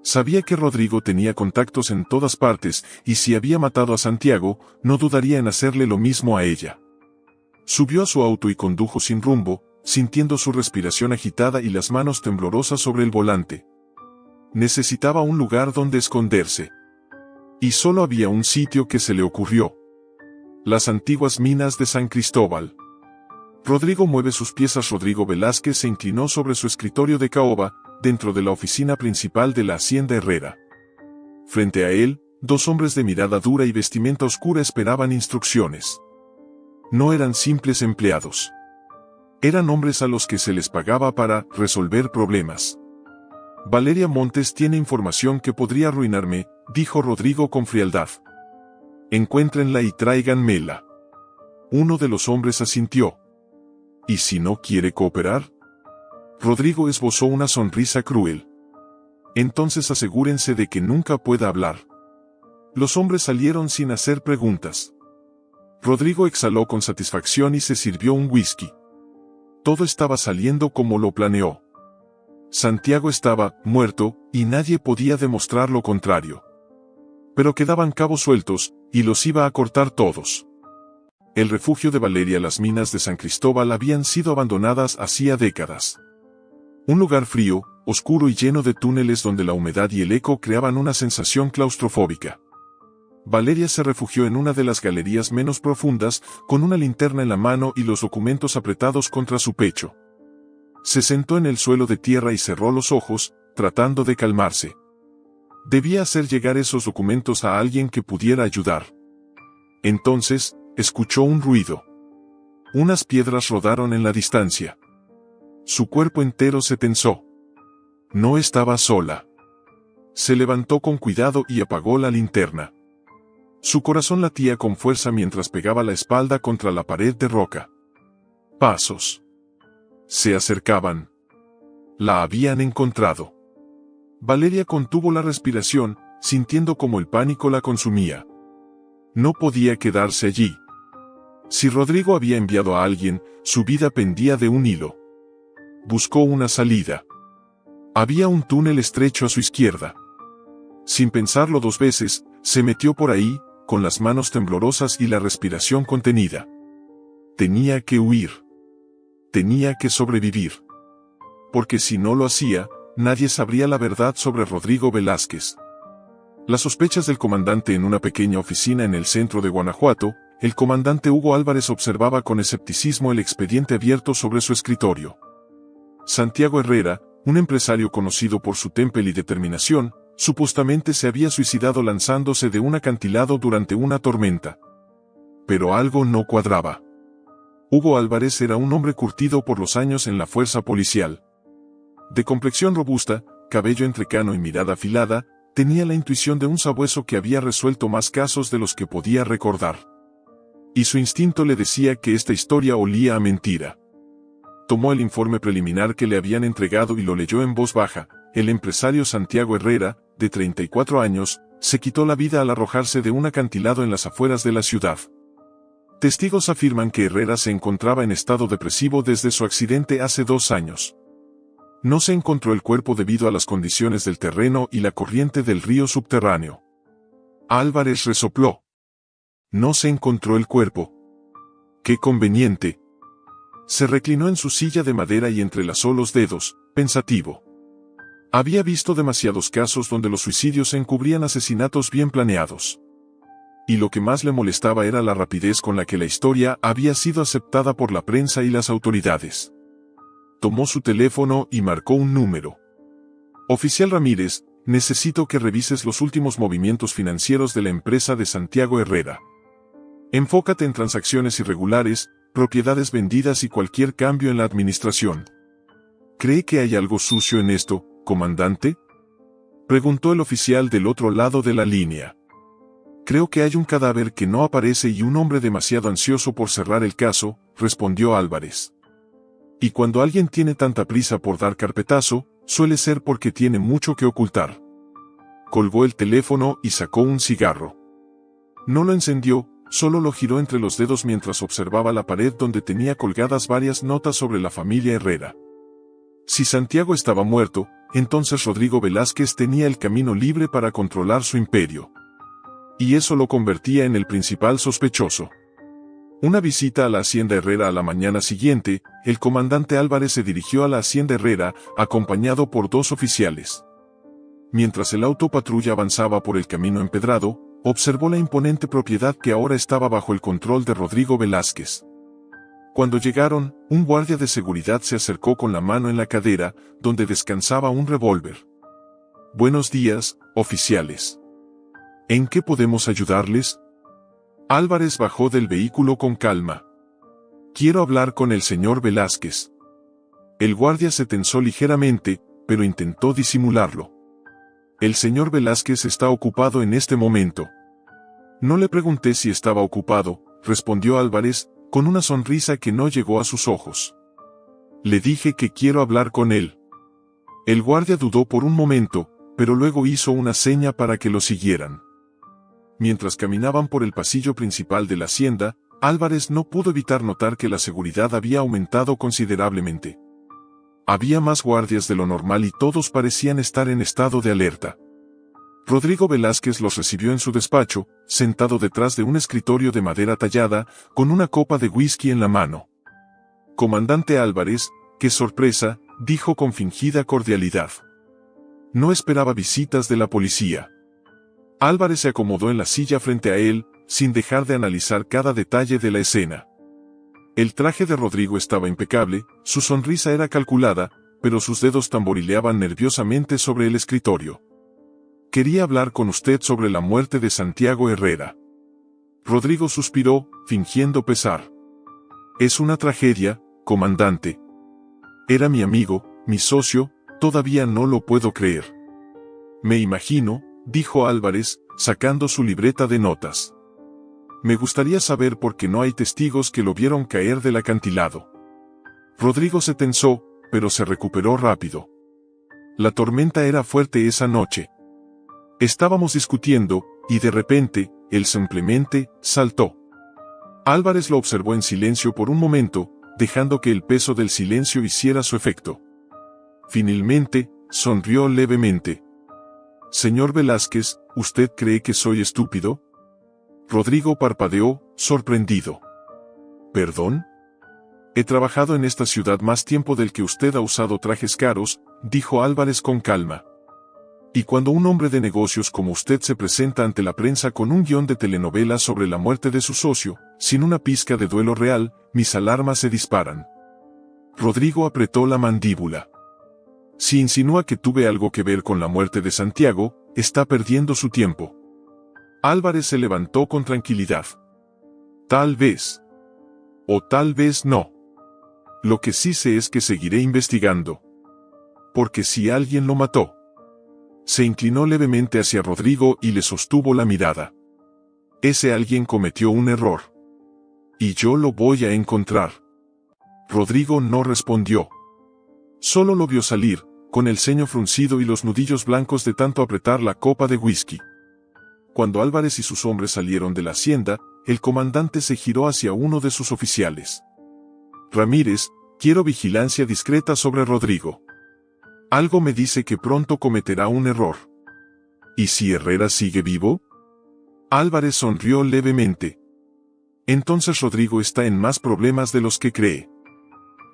Sabía que Rodrigo tenía contactos en todas partes, y si había matado a Santiago, no dudaría en hacerle lo mismo a ella. Subió a su auto y condujo sin rumbo, sintiendo su respiración agitada y las manos temblorosas sobre el volante. Necesitaba un lugar donde esconderse. Y solo había un sitio que se le ocurrió: las antiguas minas de San Cristóbal. Rodrigo mueve sus piezas. Rodrigo Velázquez se inclinó sobre su escritorio de caoba, dentro de la oficina principal de la Hacienda Herrera. Frente a él, dos hombres de mirada dura y vestimenta oscura esperaban instrucciones. No eran simples empleados. Eran hombres a los que se les pagaba para resolver problemas. Valeria Montes tiene información que podría arruinarme, dijo Rodrigo con frialdad. Encuéntrenla y tráiganmela. Uno de los hombres asintió. ¿Y si no quiere cooperar? Rodrigo esbozó una sonrisa cruel. Entonces asegúrense de que nunca pueda hablar. Los hombres salieron sin hacer preguntas. Rodrigo exhaló con satisfacción y se sirvió un whisky. Todo estaba saliendo como lo planeó. Santiago estaba muerto, y nadie podía demostrar lo contrario. Pero quedaban cabos sueltos, y los iba a cortar todos. El refugio de Valeria, las minas de San Cristóbal, habían sido abandonadas hacía décadas. Un lugar frío, oscuro y lleno de túneles donde la humedad y el eco creaban una sensación claustrofóbica. Valeria se refugió en una de las galerías menos profundas, con una linterna en la mano y los documentos apretados contra su pecho. Se sentó en el suelo de tierra y cerró los ojos, tratando de calmarse. Debía hacer llegar esos documentos a alguien que pudiera ayudar. Entonces, escuchó un ruido. Unas piedras rodaron en la distancia. Su cuerpo entero se tensó. No estaba sola. Se levantó con cuidado y apagó la linterna. Su corazón latía con fuerza mientras pegaba la espalda contra la pared de roca. Pasos. Se acercaban. La habían encontrado. Valeria contuvo la respiración, sintiendo como el pánico la consumía. No podía quedarse allí. Si Rodrigo había enviado a alguien, su vida pendía de un hilo. Buscó una salida. Había un túnel estrecho a su izquierda. Sin pensarlo dos veces, se metió por ahí, con las manos temblorosas y la respiración contenida. Tenía que huir. Tenía que sobrevivir. Porque si no lo hacía, nadie sabría la verdad sobre Rodrigo Velázquez. Las sospechas del comandante. En una pequeña oficina en el centro de Guanajuato, el comandante Hugo Álvarez observaba con escepticismo el expediente abierto sobre su escritorio. Santiago Herrera, un empresario conocido por su temple y determinación, supuestamente se había suicidado lanzándose de un acantilado durante una tormenta. Pero algo no cuadraba. Hugo Álvarez era un hombre curtido por los años en la fuerza policial. De complexión robusta, cabello entrecano y mirada afilada, tenía la intuición de un sabueso que había resuelto más casos de los que podía recordar. Y su instinto le decía que esta historia olía a mentira. Tomó el informe preliminar que le habían entregado y lo leyó en voz baja. El empresario Santiago Herrera, de 34 años, se quitó la vida al arrojarse de un acantilado en las afueras de la ciudad. Testigos afirman que Herrera se encontraba en estado depresivo desde su accidente hace 2 años. No se encontró el cuerpo debido a las condiciones del terreno y la corriente del río subterráneo. Álvarez resopló. No se encontró el cuerpo. Qué conveniente. Se reclinó en su silla de madera y entrelazó los dedos, pensativo. Había visto demasiados casos donde los suicidios encubrían asesinatos bien planeados. Y lo que más le molestaba era la rapidez con la que la historia había sido aceptada por la prensa y las autoridades. Tomó su teléfono y marcó un número. Oficial Ramírez, necesito que revises los últimos movimientos financieros de la empresa de Santiago Herrera. Enfócate en transacciones irregulares, propiedades vendidas y cualquier cambio en la administración. ¿Cree que hay algo sucio en esto, comandante? Preguntó el oficial del otro lado de la línea. Creo que hay un cadáver que no aparece y un hombre demasiado ansioso por cerrar el caso, respondió Álvarez. Y cuando alguien tiene tanta prisa por dar carpetazo, suele ser porque tiene mucho que ocultar. Colgó el teléfono y sacó un cigarro. No lo encendió, solo lo giró entre los dedos mientras observaba la pared donde tenía colgadas varias notas sobre la familia Herrera. Si Santiago estaba muerto, entonces Rodrigo Velázquez tenía el camino libre para controlar su imperio. Y eso lo convertía en el principal sospechoso. Una visita a la hacienda Herrera a la mañana siguiente, el comandante Álvarez se dirigió a la hacienda Herrera, acompañado por 2 oficiales. Mientras el auto patrulla avanzaba por el camino empedrado, observó la imponente propiedad que ahora estaba bajo el control de Rodrigo Velázquez. Cuando llegaron, un guardia de seguridad se acercó con la mano en la cadera, donde descansaba un revólver. Buenos días, oficiales. ¿En qué podemos ayudarles? Álvarez bajó del vehículo con calma. Quiero hablar con el señor Velázquez. El guardia se tensó ligeramente, pero intentó disimularlo. El señor Velázquez está ocupado en este momento. No le pregunté si estaba ocupado, respondió Álvarez, con una sonrisa que no llegó a sus ojos. Le dije que quiero hablar con él. El guardia dudó por un momento, pero luego hizo una seña para que lo siguieran. Mientras caminaban por el pasillo principal de la hacienda, Álvarez no pudo evitar notar que la seguridad había aumentado considerablemente. Había más guardias de lo normal y todos parecían estar en estado de alerta. Rodrigo Velázquez los recibió en su despacho, sentado detrás de un escritorio de madera tallada, con una copa de whisky en la mano. Comandante Álvarez, qué sorpresa, dijo con fingida cordialidad. No esperaba visitas de la policía. Álvarez se acomodó en la silla frente a él, sin dejar de analizar cada detalle de la escena. El traje de Rodrigo estaba impecable, su sonrisa era calculada, pero sus dedos tamborileaban nerviosamente sobre el escritorio. Quería hablar con usted sobre la muerte de Santiago Herrera. Rodrigo suspiró, fingiendo pesar. Es una tragedia, comandante. Era mi amigo, mi socio, todavía no lo puedo creer. Me imagino, dijo Álvarez, sacando su libreta de notas. Me gustaría saber por qué no hay testigos que lo vieron caer del acantilado. Rodrigo se tensó, pero se recuperó rápido. La tormenta era fuerte esa noche. Estábamos discutiendo, y de repente, él simplemente saltó. Álvarez lo observó en silencio por un momento, dejando que el peso del silencio hiciera su efecto. Finalmente, sonrió levemente. Señor Velázquez, ¿usted cree que soy estúpido? Rodrigo parpadeó, sorprendido. ¿Perdón? He trabajado en esta ciudad más tiempo del que usted ha usado trajes caros, dijo Álvarez con calma. Y cuando un hombre de negocios como usted se presenta ante la prensa con un guión de telenovela sobre la muerte de su socio, sin una pizca de duelo real, mis alarmas se disparan. Rodrigo apretó la mandíbula. Si insinúa que tuve algo que ver con la muerte de Santiago, está perdiendo su tiempo. Álvarez se levantó con tranquilidad. Tal vez. O tal vez no. Lo que sí sé es que seguiré investigando. Porque si alguien lo mató. Se inclinó levemente hacia Rodrigo y le sostuvo la mirada. Ese alguien cometió un error. Y yo lo voy a encontrar. Rodrigo no respondió. Solo lo vio salir, con el ceño fruncido y los nudillos blancos de tanto apretar la copa de whisky. Cuando Álvarez y sus hombres salieron de la hacienda, el comandante se giró hacia uno de sus oficiales. Ramírez, quiero vigilancia discreta sobre Rodrigo. Algo me dice que pronto cometerá un error. ¿Y si Herrera sigue vivo? Álvarez sonrió levemente. Entonces Rodrigo está en más problemas de los que cree.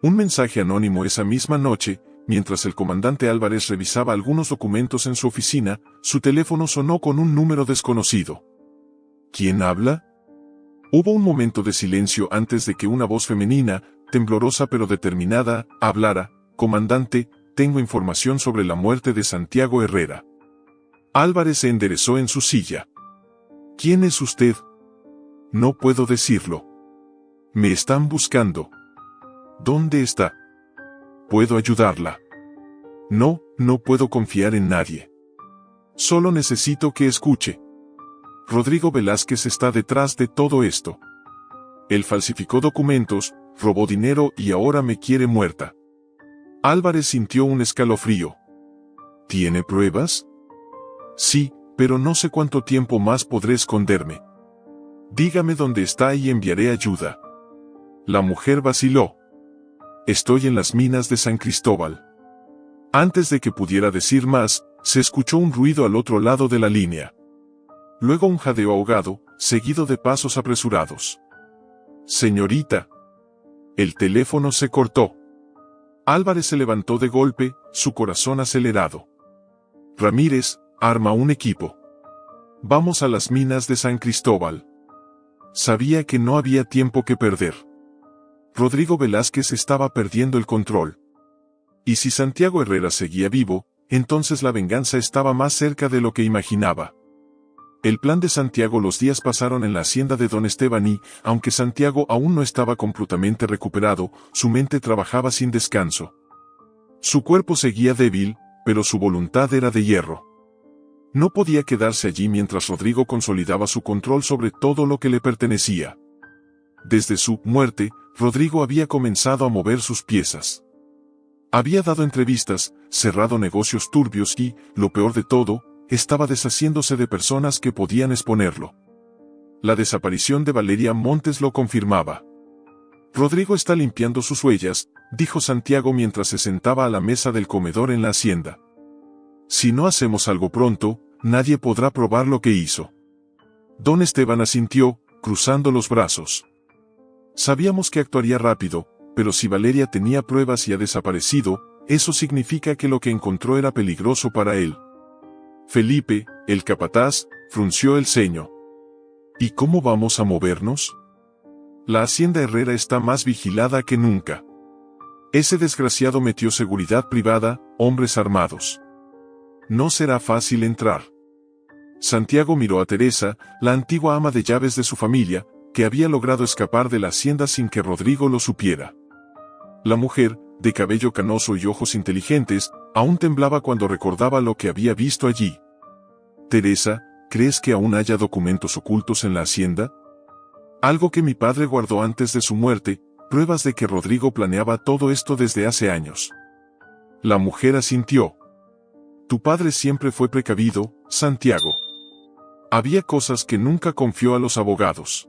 Un mensaje anónimo esa misma noche, mientras el comandante Álvarez revisaba algunos documentos en su oficina, su teléfono sonó con un número desconocido. ¿Quién habla? Hubo un momento de silencio antes de que una voz femenina, temblorosa pero determinada, hablara. Comandante, tengo información sobre la muerte de Santiago Herrera. Álvarez se enderezó en su silla. ¿Quién es usted? No puedo decirlo. Me están buscando. ¿Dónde está? ¿Puedo ayudarla? No, no puedo confiar en nadie. Solo necesito que escuche. Rodrigo Velázquez está detrás de todo esto. Él falsificó documentos, robó dinero y ahora me quiere muerta. Álvarez sintió un escalofrío. ¿Tiene pruebas? Sí, pero no sé cuánto tiempo más podré esconderme. Dígame dónde está y enviaré ayuda. La mujer vaciló. Estoy en las minas de San Cristóbal. Antes de que pudiera decir más, se escuchó un ruido al otro lado de la línea. Luego un jadeo ahogado, seguido de pasos apresurados. Señorita. El teléfono se cortó. Álvarez se levantó de golpe, su corazón acelerado. Ramírez, arma un equipo. Vamos a las minas de San Cristóbal. Sabía que no había tiempo que perder. Rodrigo Velázquez estaba perdiendo el control. Y si Santiago Herrera seguía vivo, entonces la venganza estaba más cerca de lo que imaginaba. El plan de Santiago. Los días pasaron en la hacienda de don Esteban y, aunque Santiago aún no estaba completamente recuperado, su mente trabajaba sin descanso. Su cuerpo seguía débil, pero su voluntad era de hierro. No podía quedarse allí mientras Rodrigo consolidaba su control sobre todo lo que le pertenecía. Desde su muerte, Rodrigo había comenzado a mover sus piezas. Había dado entrevistas, cerrado negocios turbios y, lo peor de todo, estaba deshaciéndose de personas que podían exponerlo. La desaparición de Valeria Montes lo confirmaba. Rodrigo está limpiando sus huellas, dijo Santiago mientras se sentaba a la mesa del comedor en la hacienda. Si no hacemos algo pronto, nadie podrá probar lo que hizo. Don Esteban asintió, cruzando los brazos. Sabíamos que actuaría rápido, pero si Valeria tenía pruebas y ha desaparecido, eso significa que lo que encontró era peligroso para él. Felipe, el capataz, frunció el ceño. ¿Y cómo vamos a movernos? La hacienda Herrera está más vigilada que nunca. Ese desgraciado metió seguridad privada, hombres armados. No será fácil entrar. Santiago miró a Teresa, la antigua ama de llaves de su familia, que había logrado escapar de la hacienda sin que Rodrigo lo supiera. La mujer, de cabello canoso y ojos inteligentes, aún temblaba cuando recordaba lo que había visto allí. Teresa, ¿crees que aún haya documentos ocultos en la hacienda? Algo que mi padre guardó antes de su muerte, pruebas de que Rodrigo planeaba todo esto desde hace años. La mujer asintió. Tu padre siempre fue precavido, Santiago. Había cosas que nunca confió a los abogados.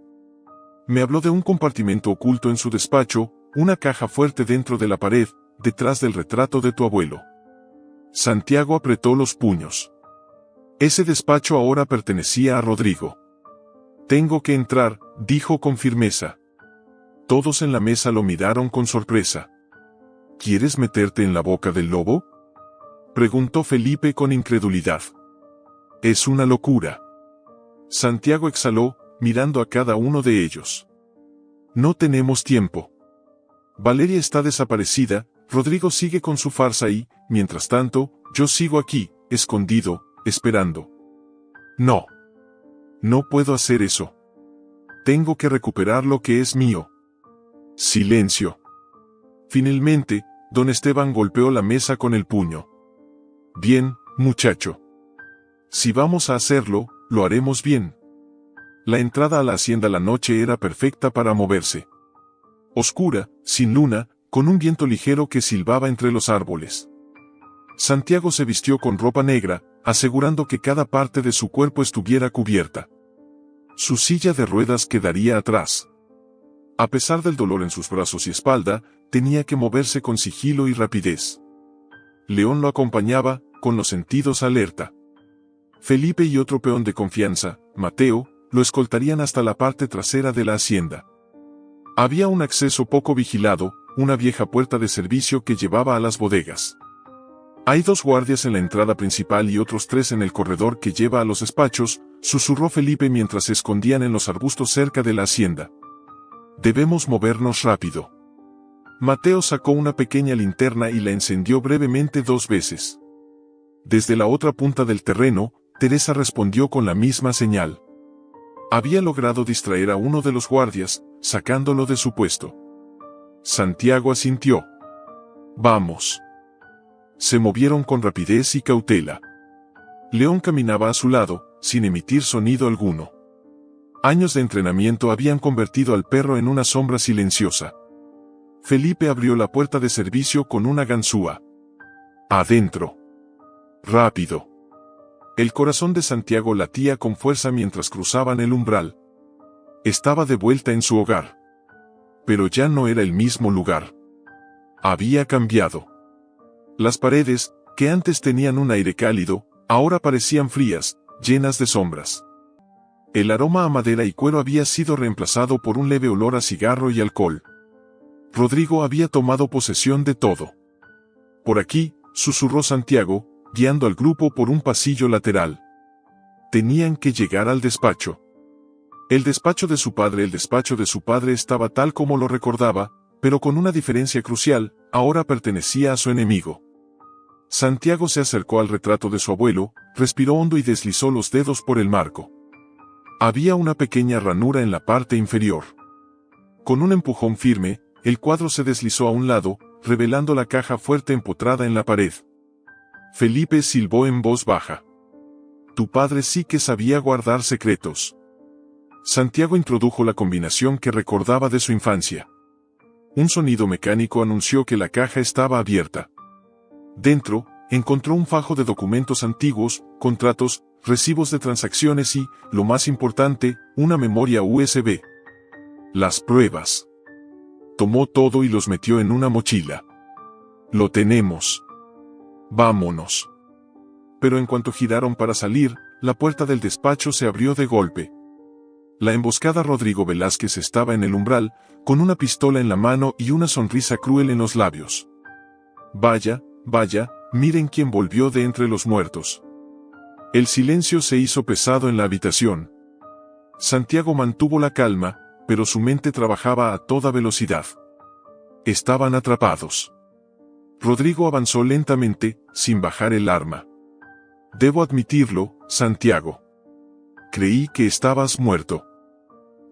Me habló de un compartimento oculto en su despacho, una caja fuerte dentro de la pared, detrás del retrato de tu abuelo. Santiago apretó los puños. Ese despacho ahora pertenecía a Rodrigo. Tengo que entrar, dijo con firmeza. Todos en la mesa lo miraron con sorpresa. ¿Quieres meterte en la boca del lobo? Preguntó Felipe con incredulidad. Es una locura. Santiago exhaló, mirando a cada uno de ellos. No tenemos tiempo. Valeria está desaparecida, Rodrigo sigue con su farsa y, mientras tanto, yo sigo aquí, escondido, esperando. No. No puedo hacer eso. Tengo que recuperar lo que es mío. Silencio. Finalmente, don Esteban golpeó la mesa con el puño. Bien, muchacho. Si vamos a hacerlo, lo haremos bien. La entrada a la hacienda la noche era perfecta para moverse. Oscura, sin luna, con un viento ligero que silbaba entre los árboles. Santiago se vistió con ropa negra, asegurando que cada parte de su cuerpo estuviera cubierta. Su silla de ruedas quedaría atrás. A pesar del dolor en sus brazos y espalda, tenía que moverse con sigilo y rapidez. León lo acompañaba, con los sentidos alerta. Felipe y otro peón de confianza, Mateo, lo escoltarían hasta la parte trasera de la hacienda. Había un acceso poco vigilado, una vieja puerta de servicio que llevaba a las bodegas. Hay 2 guardias en la entrada principal y otros 3 en el corredor que lleva a los despachos, susurró Felipe mientras se escondían en los arbustos cerca de la hacienda. Debemos movernos rápido. Mateo sacó una pequeña linterna y la encendió brevemente 2 veces. Desde la otra punta del terreno, Teresa respondió con la misma señal. Había logrado distraer a uno de los guardias, sacándolo de su puesto. Santiago asintió. Vamos. Se movieron con rapidez y cautela. León caminaba a su lado, sin emitir sonido alguno. Años de entrenamiento habían convertido al perro en una sombra silenciosa. Felipe abrió la puerta de servicio con una ganzúa. Adentro. Rápido. El corazón de Santiago latía con fuerza mientras cruzaban el umbral. Estaba de vuelta en su hogar. Pero ya no era el mismo lugar. Había cambiado. Las paredes, que antes tenían un aire cálido, ahora parecían frías, llenas de sombras. El aroma a madera y cuero había sido reemplazado por un leve olor a cigarro y alcohol. Rodrigo había tomado posesión de todo. Por aquí, susurró Santiago, guiando al grupo por un pasillo lateral. Tenían que llegar al despacho. El despacho de su padre estaba tal como lo recordaba, pero con una diferencia crucial, ahora pertenecía a su enemigo. Santiago se acercó al retrato de su abuelo, respiró hondo y deslizó los dedos por el marco. Había una pequeña ranura en la parte inferior. Con un empujón firme, el cuadro se deslizó a un lado, revelando la caja fuerte empotrada en la pared. Felipe silbó en voz baja. Tu padre sí que sabía guardar secretos. Santiago introdujo la combinación que recordaba de su infancia. Un sonido mecánico anunció que la caja estaba abierta. Dentro, encontró un fajo de documentos antiguos, contratos, recibos de transacciones y, lo más importante, una memoria USB. Las pruebas. Tomó todo y los metió en una mochila. Lo tenemos. Vámonos. Pero en cuanto giraron para salir, la puerta del despacho se abrió de golpe. La emboscada Rodrigo Velázquez estaba en el umbral, con una pistola en la mano y una sonrisa cruel en los labios. Vaya, vaya, miren quién volvió de entre los muertos. El silencio se hizo pesado en la habitación. Santiago mantuvo la calma, pero su mente trabajaba a toda velocidad. Estaban atrapados. Rodrigo avanzó lentamente, sin bajar el arma. Debo admitirlo, Santiago. Creí que estabas muerto.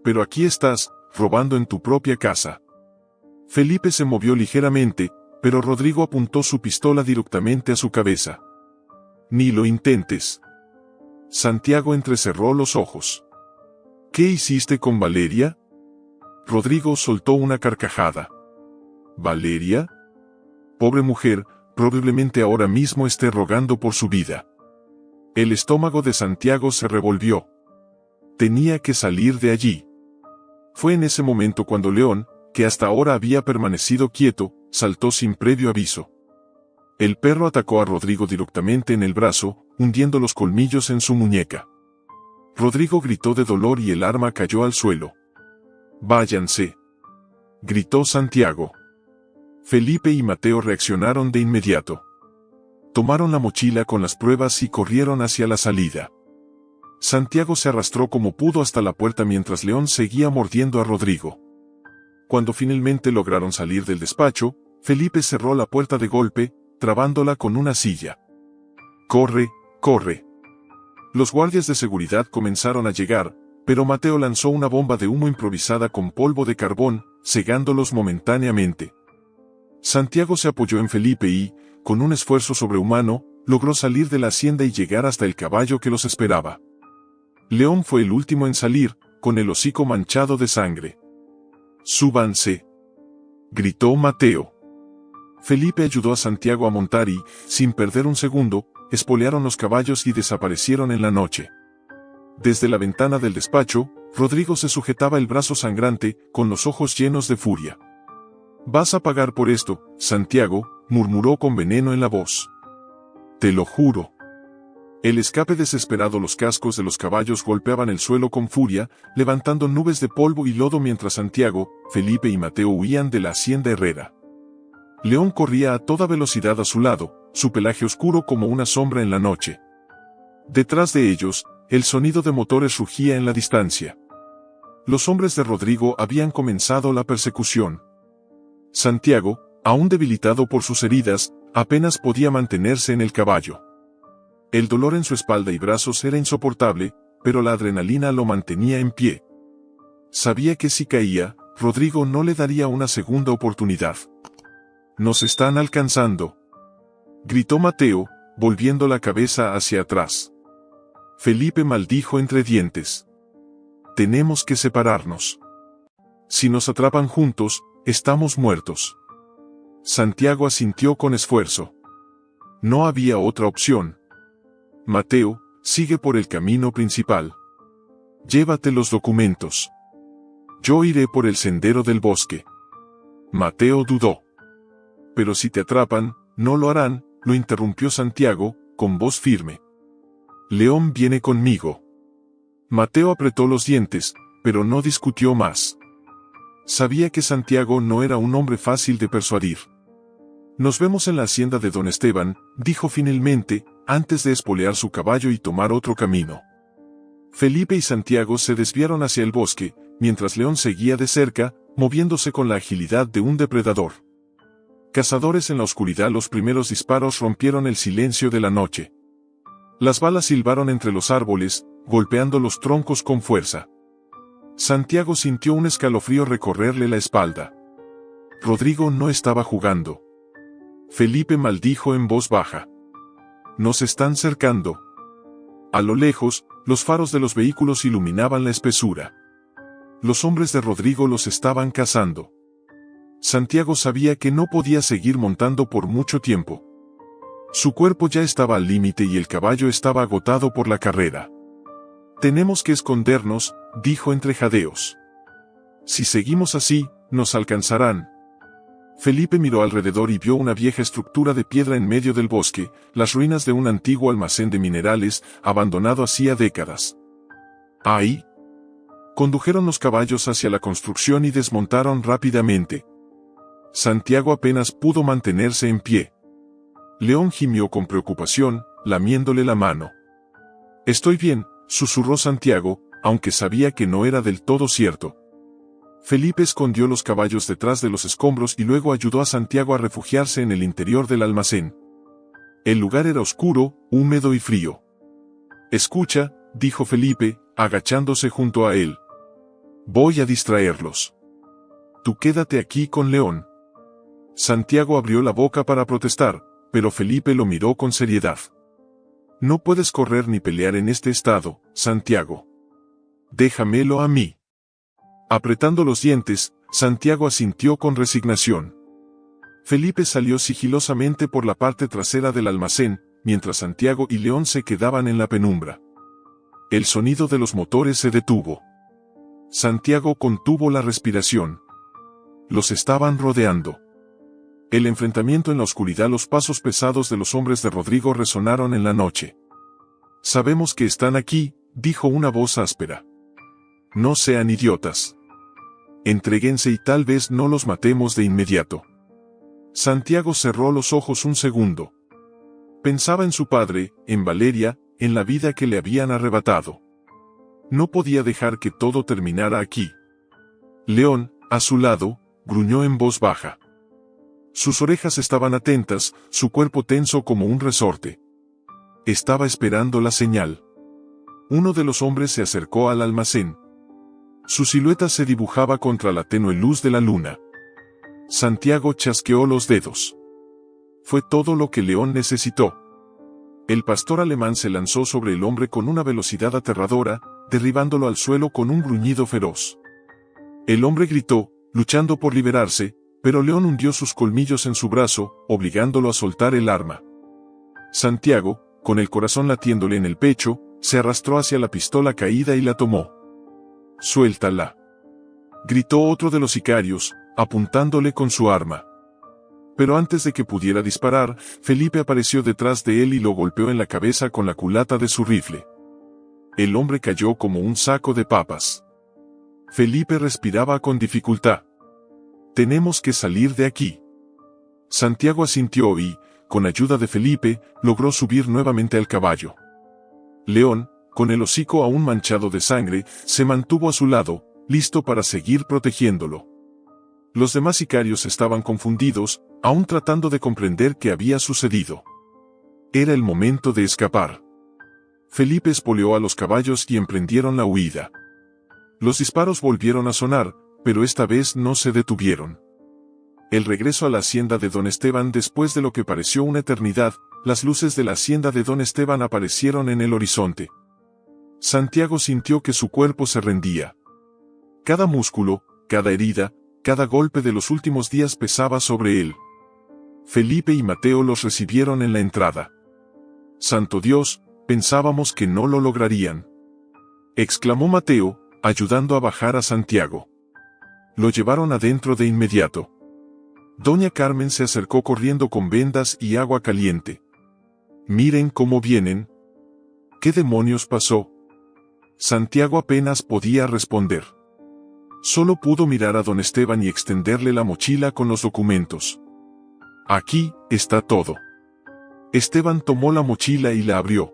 Pero aquí estás, robando en tu propia casa. Felipe se movió ligeramente, pero Rodrigo apuntó su pistola directamente a su cabeza. Ni lo intentes. Santiago entrecerró los ojos. ¿Qué hiciste con Valeria? Rodrigo soltó una carcajada. ¿Valeria? Pobre mujer, probablemente ahora mismo esté rogando por su vida. El estómago de Santiago se revolvió. Tenía que salir de allí. Fue en ese momento cuando León, que hasta ahora había permanecido quieto, saltó sin previo aviso. El perro atacó a Rodrigo directamente en el brazo, hundiendo los colmillos en su muñeca. Rodrigo gritó de dolor y el arma cayó al suelo. «Váyanse», gritó Santiago. Felipe y Mateo reaccionaron de inmediato. Tomaron la mochila con las pruebas y corrieron hacia la salida. Santiago se arrastró como pudo hasta la puerta mientras León seguía mordiendo a Rodrigo. Cuando finalmente lograron salir del despacho, Felipe cerró la puerta de golpe, trabándola con una silla. «Corre, corre». Los guardias de seguridad comenzaron a llegar, pero Mateo lanzó una bomba de humo improvisada con polvo de carbón, cegándolos momentáneamente. Santiago se apoyó en Felipe y, con un esfuerzo sobrehumano, logró salir de la hacienda y llegar hasta el caballo que los esperaba. León fue el último en salir, con el hocico manchado de sangre. «Súbanse», gritó Mateo. Felipe ayudó a Santiago a montar y, sin perder un segundo, espolearon los caballos y desaparecieron en la noche. Desde la ventana del despacho, Rodrigo se sujetaba el brazo sangrante, con los ojos llenos de furia. «Vas a pagar por esto, Santiago», murmuró con veneno en la voz. «Te lo juro». El escape desesperado. Los cascos de los caballos golpeaban el suelo con furia, levantando nubes de polvo y lodo mientras Santiago, Felipe y Mateo huían de la hacienda Herrera. León corría a toda velocidad a su lado, su pelaje oscuro como una sombra en la noche. Detrás de ellos, el sonido de motores rugía en la distancia. Los hombres de Rodrigo habían comenzado la persecución. Santiago, aún debilitado por sus heridas, apenas podía mantenerse en el caballo. El dolor en su espalda y brazos era insoportable, pero la adrenalina lo mantenía en pie. Sabía que si caía, Rodrigo no le daría una segunda oportunidad. «Nos están alcanzando», gritó Mateo, volviendo la cabeza hacia atrás. Felipe maldijo entre dientes. «Tenemos que separarnos. Si nos atrapan juntos, estamos muertos». Santiago asintió con esfuerzo. No había otra opción. «Mateo, sigue por el camino principal. Llévate los documentos. Yo iré por el sendero del bosque». Mateo dudó. «Pero si te atrapan, no lo harán», lo interrumpió Santiago, con voz firme. «León viene conmigo». Mateo apretó los dientes, pero no discutió más. Sabía que Santiago no era un hombre fácil de persuadir. «Nos vemos en la hacienda de don Esteban», dijo finalmente, antes de espolear su caballo y tomar otro camino. Felipe y Santiago se desviaron hacia el bosque, mientras León seguía de cerca, moviéndose con la agilidad de un depredador. Cazadores en la oscuridad. Los primeros disparos rompieron el silencio de la noche. Las balas silbaron entre los árboles, golpeando los troncos con fuerza. Santiago sintió un escalofrío recorrerle la espalda. Rodrigo no estaba jugando. Felipe maldijo en voz baja. «Nos están cercando». A lo lejos, los faros de los vehículos iluminaban la espesura. Los hombres de Rodrigo los estaban cazando. Santiago sabía que no podía seguir montando por mucho tiempo. Su cuerpo ya estaba al límite y el caballo estaba agotado por la carrera. «Tenemos que escondernos», dijo entre jadeos. «Si seguimos así, nos alcanzarán». Felipe miró alrededor y vio una vieja estructura de piedra en medio del bosque, las ruinas de un antiguo almacén de minerales, abandonado hacía décadas. Ahí. Condujeron los caballos hacia la construcción y desmontaron rápidamente. Santiago apenas pudo mantenerse en pie. León gimió con preocupación, lamiéndole la mano. «Estoy bien», susurró Santiago, aunque sabía que no era del todo cierto. Felipe escondió los caballos detrás de los escombros y luego ayudó a Santiago a refugiarse en el interior del almacén. El lugar era oscuro, húmedo y frío. «Escucha», dijo Felipe, agachándose junto a él. «Voy a distraerlos. Tú quédate aquí con León». Santiago abrió la boca para protestar, pero Felipe lo miró con seriedad. «No puedes correr ni pelear en este estado, Santiago. Déjamelo a mí». Apretando los dientes, Santiago asintió con resignación. Felipe salió sigilosamente por la parte trasera del almacén, mientras Santiago y León se quedaban en la penumbra. El sonido de los motores se detuvo. Santiago contuvo la respiración. Los estaban rodeando. El enfrentamiento en la oscuridad. Los pasos pesados de los hombres de Rodrigo resonaron en la noche. «Sabemos que están aquí», dijo una voz áspera. «No sean idiotas. Entréguense y tal vez no los matemos de inmediato». Santiago cerró los ojos un segundo. Pensaba en su padre, en Valeria, en la vida que le habían arrebatado. No podía dejar que todo terminara aquí. León, a su lado, gruñó en voz baja. Sus orejas estaban atentas, su cuerpo tenso como un resorte. Estaba esperando la señal. Uno de los hombres se acercó al almacén. Su silueta se dibujaba contra la tenue luz de la luna. Santiago chasqueó los dedos. Fue todo lo que León necesitó. El pastor alemán se lanzó sobre el hombre con una velocidad aterradora, derribándolo al suelo con un gruñido feroz. El hombre gritó, luchando por liberarse, pero León hundió sus colmillos en su brazo, obligándolo a soltar el arma. Santiago, con el corazón latiéndole en el pecho, se arrastró hacia la pistola caída y la tomó. «Suéltala», gritó otro de los sicarios, apuntándole con su arma. Pero antes de que pudiera disparar, Felipe apareció detrás de él y lo golpeó en la cabeza con la culata de su rifle. El hombre cayó como un saco de papas. Felipe respiraba con dificultad. «Tenemos que salir de aquí». Santiago asintió y, con ayuda de Felipe, logró subir nuevamente al caballo. León, con el hocico aún manchado de sangre, se mantuvo a su lado, listo para seguir protegiéndolo. Los demás sicarios estaban confundidos, aún tratando de comprender qué había sucedido. Era el momento de escapar. Felipe espoleó a los caballos y emprendieron la huida. Los disparos volvieron a sonar, pero esta vez no se detuvieron. El regreso a la hacienda de don Esteban. Después de lo que pareció una eternidad, las luces de la hacienda de don Esteban aparecieron en el horizonte. Santiago sintió que su cuerpo se rendía. Cada músculo, cada herida, cada golpe de los últimos días pesaba sobre él. Felipe y Mateo los recibieron en la entrada. «Santo Dios, pensábamos que no lo lograrían», exclamó Mateo, ayudando a bajar a Santiago. Lo llevaron adentro de inmediato. Doña Carmen se acercó corriendo con vendas y agua caliente. «Miren cómo vienen». «¿Qué demonios pasó?». Santiago apenas podía responder. Solo pudo mirar a don Esteban y extenderle la mochila con los documentos. «Aquí está todo». Esteban tomó la mochila y la abrió.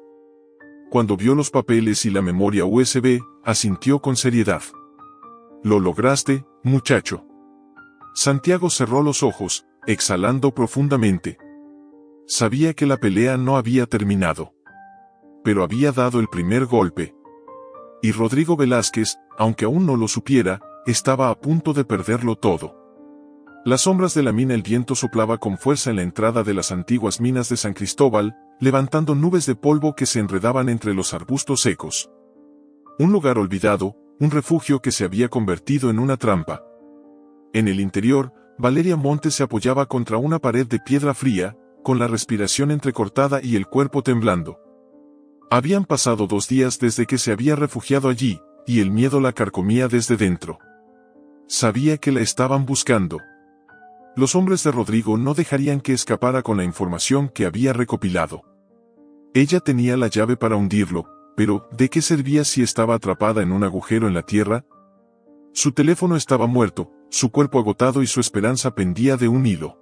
Cuando vio los papeles y la memoria USB, asintió con seriedad. «Lo lograste, muchacho». Santiago cerró los ojos, exhalando profundamente. Sabía que la pelea no había terminado. Pero había dado el primer golpe. Y Rodrigo Velázquez, aunque aún no lo supiera, estaba a punto de perderlo todo. Las sombras de la mina. El viento soplaba con fuerza en la entrada de las antiguas minas de San Cristóbal, levantando nubes de polvo que se enredaban entre los arbustos secos. Un lugar olvidado, un refugio que se había convertido en una trampa. En el interior, Valeria Montes se apoyaba contra una pared de piedra fría, con la respiración entrecortada y el cuerpo temblando. Habían pasado 2 días desde que se había refugiado allí, y el miedo la carcomía desde dentro. Sabía que la estaban buscando. Los hombres de Rodrigo no dejarían que escapara con la información que había recopilado. Ella tenía la llave para hundirlo, pero ¿de qué servía si estaba atrapada en un agujero en la tierra? Su teléfono estaba muerto, su cuerpo agotado y su esperanza pendía de un hilo.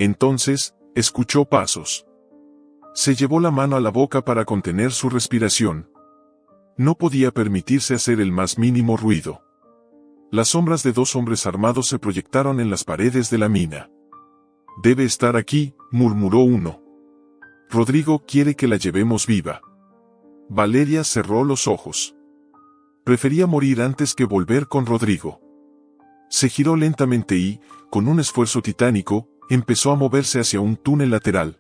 Entonces, escuchó pasos. Se llevó la mano a la boca para contener su respiración. No podía permitirse hacer el más mínimo ruido. Las sombras de 2 hombres armados se proyectaron en las paredes de la mina. «Debe estar aquí», murmuró uno. «Rodrigo quiere que la llevemos viva». Valeria cerró los ojos. Prefería morir antes que volver con Rodrigo. Se giró lentamente y, con un esfuerzo titánico, empezó a moverse hacia un túnel lateral.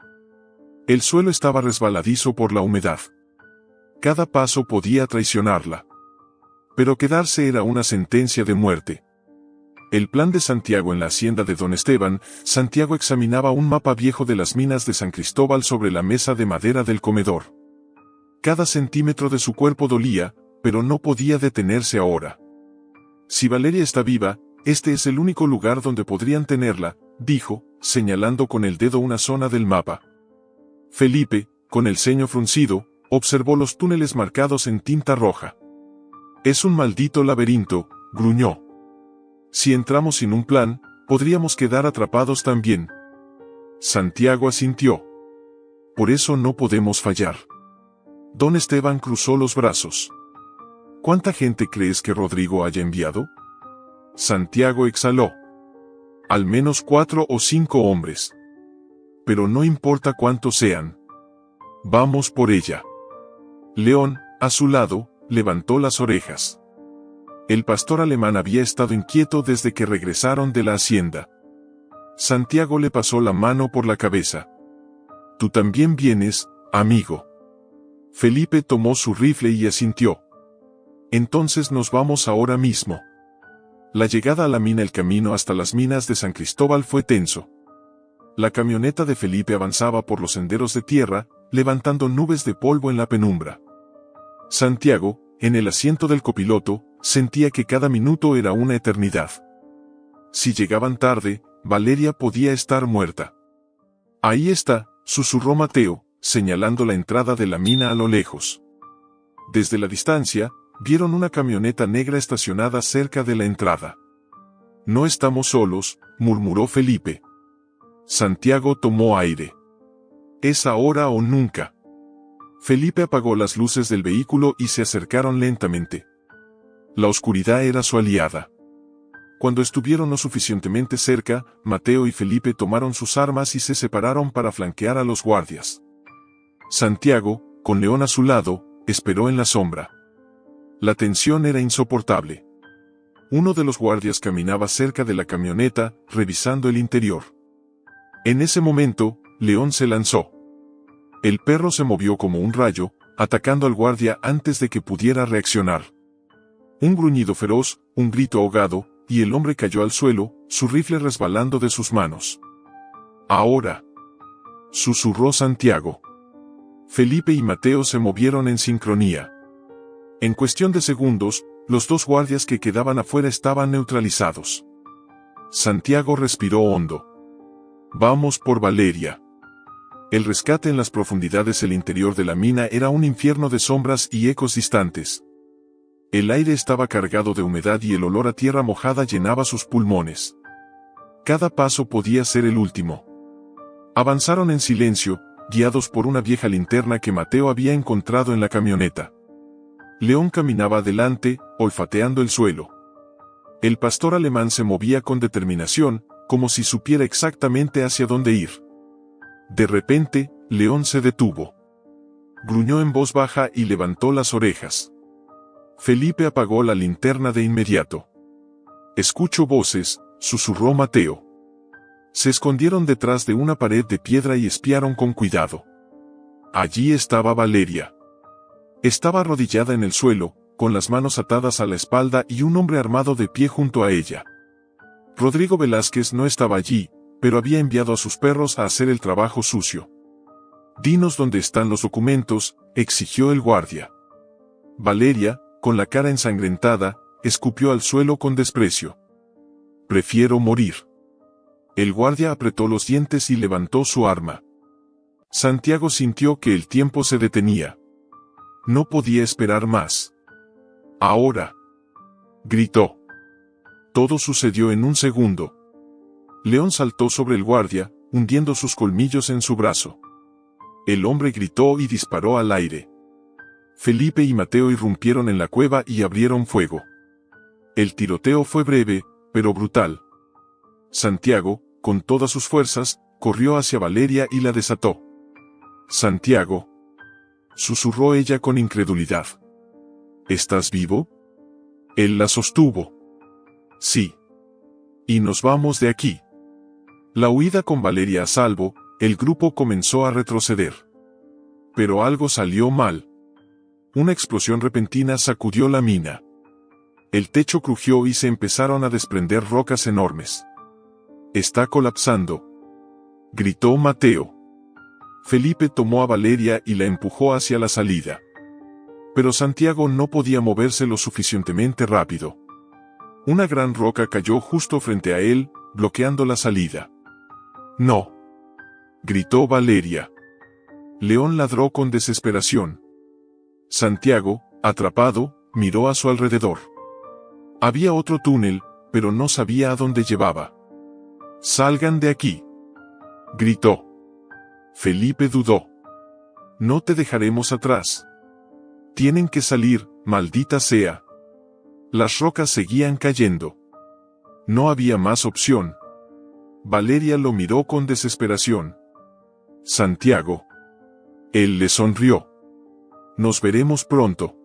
El suelo estaba resbaladizo por la humedad. Cada paso podía traicionarla. Pero quedarse era una sentencia de muerte. El plan de Santiago. En la hacienda de don Esteban, Santiago examinaba un mapa viejo de las minas de San Cristóbal sobre la mesa de madera del comedor. Cada centímetro de su cuerpo dolía, pero no podía detenerse ahora. «Si Valeria está viva, este es el único lugar donde podrían tenerla», dijo, señalando con el dedo una zona del mapa. Felipe, con el ceño fruncido, observó los túneles marcados en tinta roja. «Es un maldito laberinto», gruñó. «Si entramos sin un plan, podríamos quedar atrapados también». Santiago asintió. «Por eso no podemos fallar». Don Esteban cruzó los brazos. «¿Cuánta gente crees que Rodrigo haya enviado?». Santiago exhaló. «Al menos 4 o 5 hombres. Pero no importa cuántos sean. Vamos por ella». León, a su lado, levantó las orejas. El pastor alemán había estado inquieto desde que regresaron de la hacienda. Santiago le pasó la mano por la cabeza. «Tú también vienes, amigo». Felipe tomó su rifle y asintió. «Entonces nos vamos ahora mismo». La llegada a la mina. El camino hasta las minas de San Cristóbal fue tenso. La camioneta de Felipe avanzaba por los senderos de tierra, levantando nubes de polvo en la penumbra. Santiago, en el asiento del copiloto, sentía que cada minuto era una eternidad. Si llegaban tarde, Valeria podía estar muerta. Ahí está, susurró Mateo, señalando la entrada de la mina a lo lejos. Desde la distancia, vieron una camioneta negra estacionada cerca de la entrada. No estamos solos, murmuró Felipe. Santiago tomó aire. Es ahora o nunca. Felipe apagó las luces del vehículo y se acercaron lentamente. La oscuridad era su aliada. Cuando estuvieron lo suficientemente cerca, Mateo y Felipe tomaron sus armas y se separaron para flanquear a los guardias. Santiago, con León a su lado, esperó en la sombra. La tensión era insoportable. Uno de los guardias caminaba cerca de la camioneta, revisando el interior. En ese momento, León se lanzó. El perro se movió como un rayo, atacando al guardia antes de que pudiera reaccionar. Un gruñido feroz, un grito ahogado, y el hombre cayó al suelo, su rifle resbalando de sus manos. Ahora, susurró Santiago. Felipe y Mateo se movieron en sincronía. En cuestión de segundos, los dos guardias que quedaban afuera estaban neutralizados. Santiago respiró hondo. Vamos por Valeria. El rescate en las profundidades del interior de la mina era un infierno de sombras y ecos distantes. El aire estaba cargado de humedad y el olor a tierra mojada llenaba sus pulmones. Cada paso podía ser el último. Avanzaron en silencio, guiados por una vieja linterna que Mateo había encontrado en la camioneta. León caminaba adelante, olfateando el suelo. El pastor alemán se movía con determinación, como si supiera exactamente hacia dónde ir. De repente, León se detuvo. Gruñó en voz baja y levantó las orejas. Felipe apagó la linterna de inmediato. Escucho voces, susurró Mateo. Se escondieron detrás de una pared de piedra y espiaron con cuidado. Allí estaba Valeria. Estaba arrodillada en el suelo, con las manos atadas a la espalda y un hombre armado de pie junto a ella. Rodrigo Velázquez no estaba allí, pero había enviado a sus perros a hacer el trabajo sucio. Dinos dónde están los documentos, exigió el guardia. Valeria, con la cara ensangrentada, escupió al suelo con desprecio. Prefiero morir. El guardia apretó los dientes y levantó su arma. Santiago sintió que el tiempo se detenía. No podía esperar más. Ahora, gritó. Todo sucedió en un segundo. León saltó sobre el guardia, hundiendo sus colmillos en su brazo. El hombre gritó y disparó al aire. Felipe y Mateo irrumpieron en la cueva y abrieron fuego. El tiroteo fue breve, pero brutal. Santiago, con todas sus fuerzas, corrió hacia Valeria y la desató. Santiago, susurró ella con incredulidad. ¿Estás vivo? Él la sostuvo. Sí. Y nos vamos de aquí. La huida con Valeria a salvo, el grupo comenzó a retroceder. Pero algo salió mal. Una explosión repentina sacudió la mina. El techo crujió y se empezaron a desprender rocas enormes. Está colapsando, gritó Mateo. Felipe tomó a Valeria y la empujó hacia la salida. Pero Santiago no podía moverse lo suficientemente rápido. Una gran roca cayó justo frente a él, bloqueando la salida. No, gritó Valeria. León ladró con desesperación. Santiago, atrapado, miró a su alrededor. Había otro túnel, pero no sabía a dónde llevaba. Salgan de aquí, gritó. Felipe dudó. No te dejaremos atrás. Tienen que salir, maldita sea. Las rocas seguían cayendo. No había más opción. Valeria lo miró con desesperación. Santiago. Él le sonrió. Nos veremos pronto.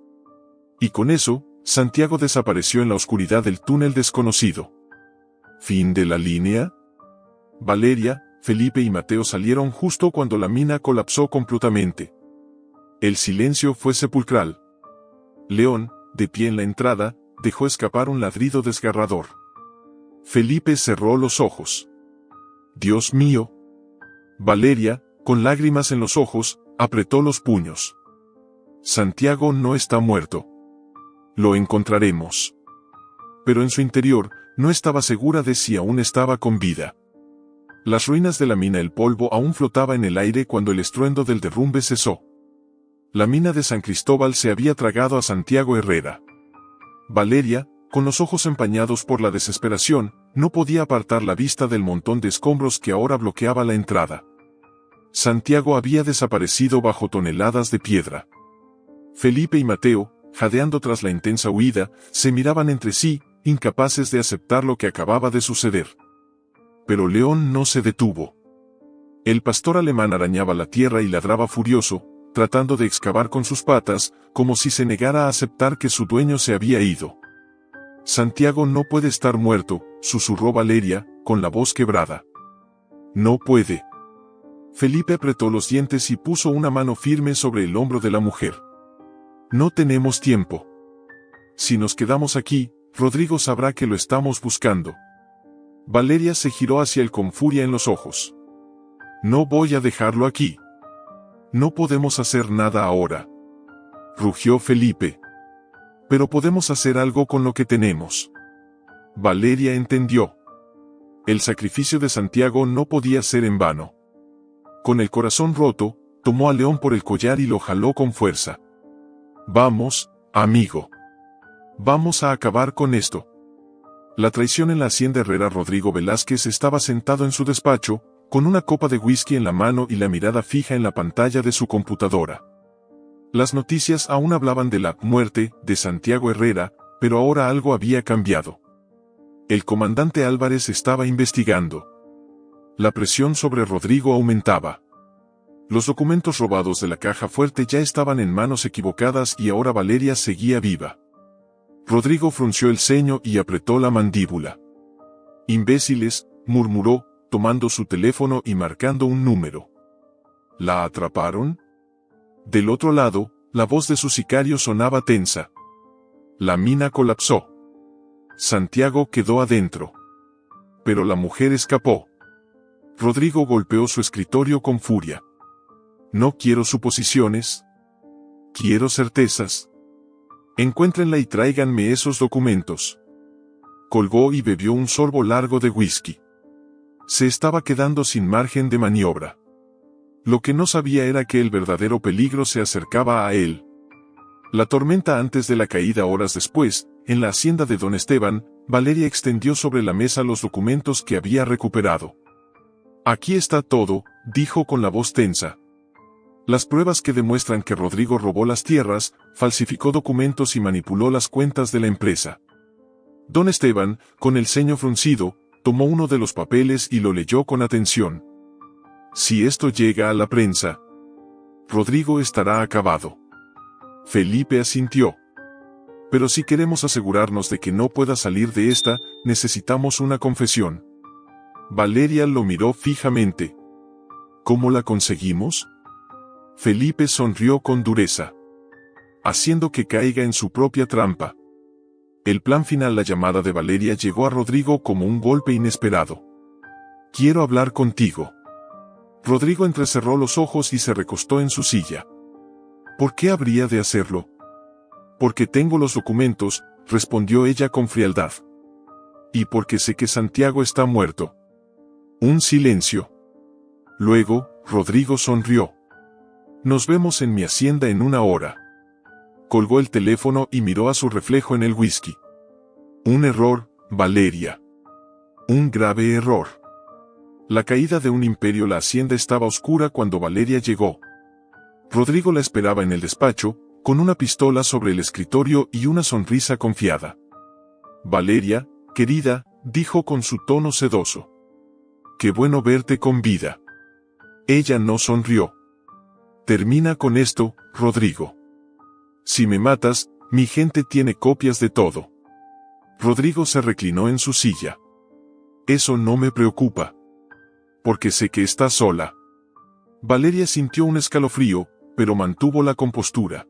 Y con eso, Santiago desapareció en la oscuridad del túnel desconocido. ¿Fin de la línea? Valeria, Felipe y Mateo salieron justo cuando la mina colapsó completamente. El silencio fue sepulcral. León, de pie en la entrada, dejó escapar un ladrido desgarrador. Felipe cerró los ojos. Dios mío. Valeria, con lágrimas en los ojos, apretó los puños. Santiago no está muerto. Lo encontraremos. Pero en su interior, no estaba segura de si aún estaba con vida. Las ruinas de la mina. El polvo aún flotaba en el aire cuando el estruendo del derrumbe cesó. La mina de San Cristóbal se había tragado a Santiago Herrera. Valeria, con los ojos empañados por la desesperación, no podía apartar la vista del montón de escombros que ahora bloqueaba la entrada. Santiago había desaparecido bajo toneladas de piedra. Felipe y Mateo, jadeando tras la intensa huida, se miraban entre sí, incapaces de aceptar lo que acababa de suceder. Pero León no se detuvo. El pastor alemán arañaba la tierra y ladraba furioso, tratando de excavar con sus patas, como si se negara a aceptar que su dueño se había ido. Santiago no puede estar muerto, susurró Valeria, con la voz quebrada. No puede. Felipe apretó los dientes y puso una mano firme sobre el hombro de la mujer. No tenemos tiempo. Si nos quedamos aquí, Rodrigo sabrá que lo estamos buscando. Valeria se giró hacia él con furia en los ojos. No voy a dejarlo aquí. No podemos hacer nada ahora. Rugió Felipe. Pero podemos hacer algo con lo que tenemos. Valeria entendió. El sacrificio de Santiago no podía ser en vano. Con el corazón roto, tomó a León por el collar y lo jaló con fuerza. Vamos, amigo. Vamos a acabar con esto. La traición en la hacienda Herrera. Rodrigo Velázquez estaba sentado en su despacho, con una copa de whisky en la mano y la mirada fija en la pantalla de su computadora. Las noticias aún hablaban de la muerte de Santiago Herrera, pero ahora algo había cambiado. El comandante Álvarez estaba investigando. La presión sobre Rodrigo aumentaba. Los documentos robados de la caja fuerte ya estaban en manos equivocadas y ahora Valeria seguía viva. Rodrigo frunció el ceño y apretó la mandíbula. Imbéciles, murmuró, tomando su teléfono y marcando un número. ¿La atraparon? Del otro lado, la voz de su sicario sonaba tensa. La mina colapsó. Santiago quedó adentro. Pero la mujer escapó. Rodrigo golpeó su escritorio con furia. No quiero suposiciones. Quiero certezas. Encuéntrenla y tráiganme esos documentos. Colgó y bebió un sorbo largo de whisky. Se estaba quedando sin margen de maniobra. Lo que no sabía era que el verdadero peligro se acercaba a él. La tormenta antes de la caída. Horas después, en la hacienda de don Esteban, Valeria extendió sobre la mesa los documentos que había recuperado. Aquí está todo, dijo con la voz tensa. Las pruebas que demuestran que Rodrigo robó las tierras, falsificó documentos y manipuló las cuentas de la empresa. Don Esteban, con el ceño fruncido, tomó uno de los papeles y lo leyó con atención. Si esto llega a la prensa, Rodrigo estará acabado. Felipe asintió. Pero si queremos asegurarnos de que no pueda salir de esta, necesitamos una confesión. Valeria lo miró fijamente. ¿Cómo la conseguimos? Felipe sonrió con dureza. Haciendo que caiga en su propia trampa. El plan final. La llamada de Valeria llegó a Rodrigo como un golpe inesperado. Quiero hablar contigo. Rodrigo entrecerró los ojos y se recostó en su silla. ¿Por qué habría de hacerlo? Porque tengo los documentos, respondió ella con frialdad. Y porque sé que Santiago está muerto. Un silencio. Luego, Rodrigo sonrió. Nos vemos en mi hacienda en 1 hora. Colgó el teléfono y miró a su reflejo en el whisky. Un error, Valeria. Un grave error. La caída de un imperio. La hacienda estaba oscura cuando Valeria llegó. Rodrigo la esperaba en el despacho, con una pistola sobre el escritorio y una sonrisa confiada. Valeria, querida, dijo con su tono sedoso. Qué bueno verte con vida. Ella no sonrió. Termina con esto, Rodrigo. Si me matas, mi gente tiene copias de todo. Rodrigo se reclinó en su silla. Eso no me preocupa. Porque sé que estás sola. Valeria sintió un escalofrío, pero mantuvo la compostura.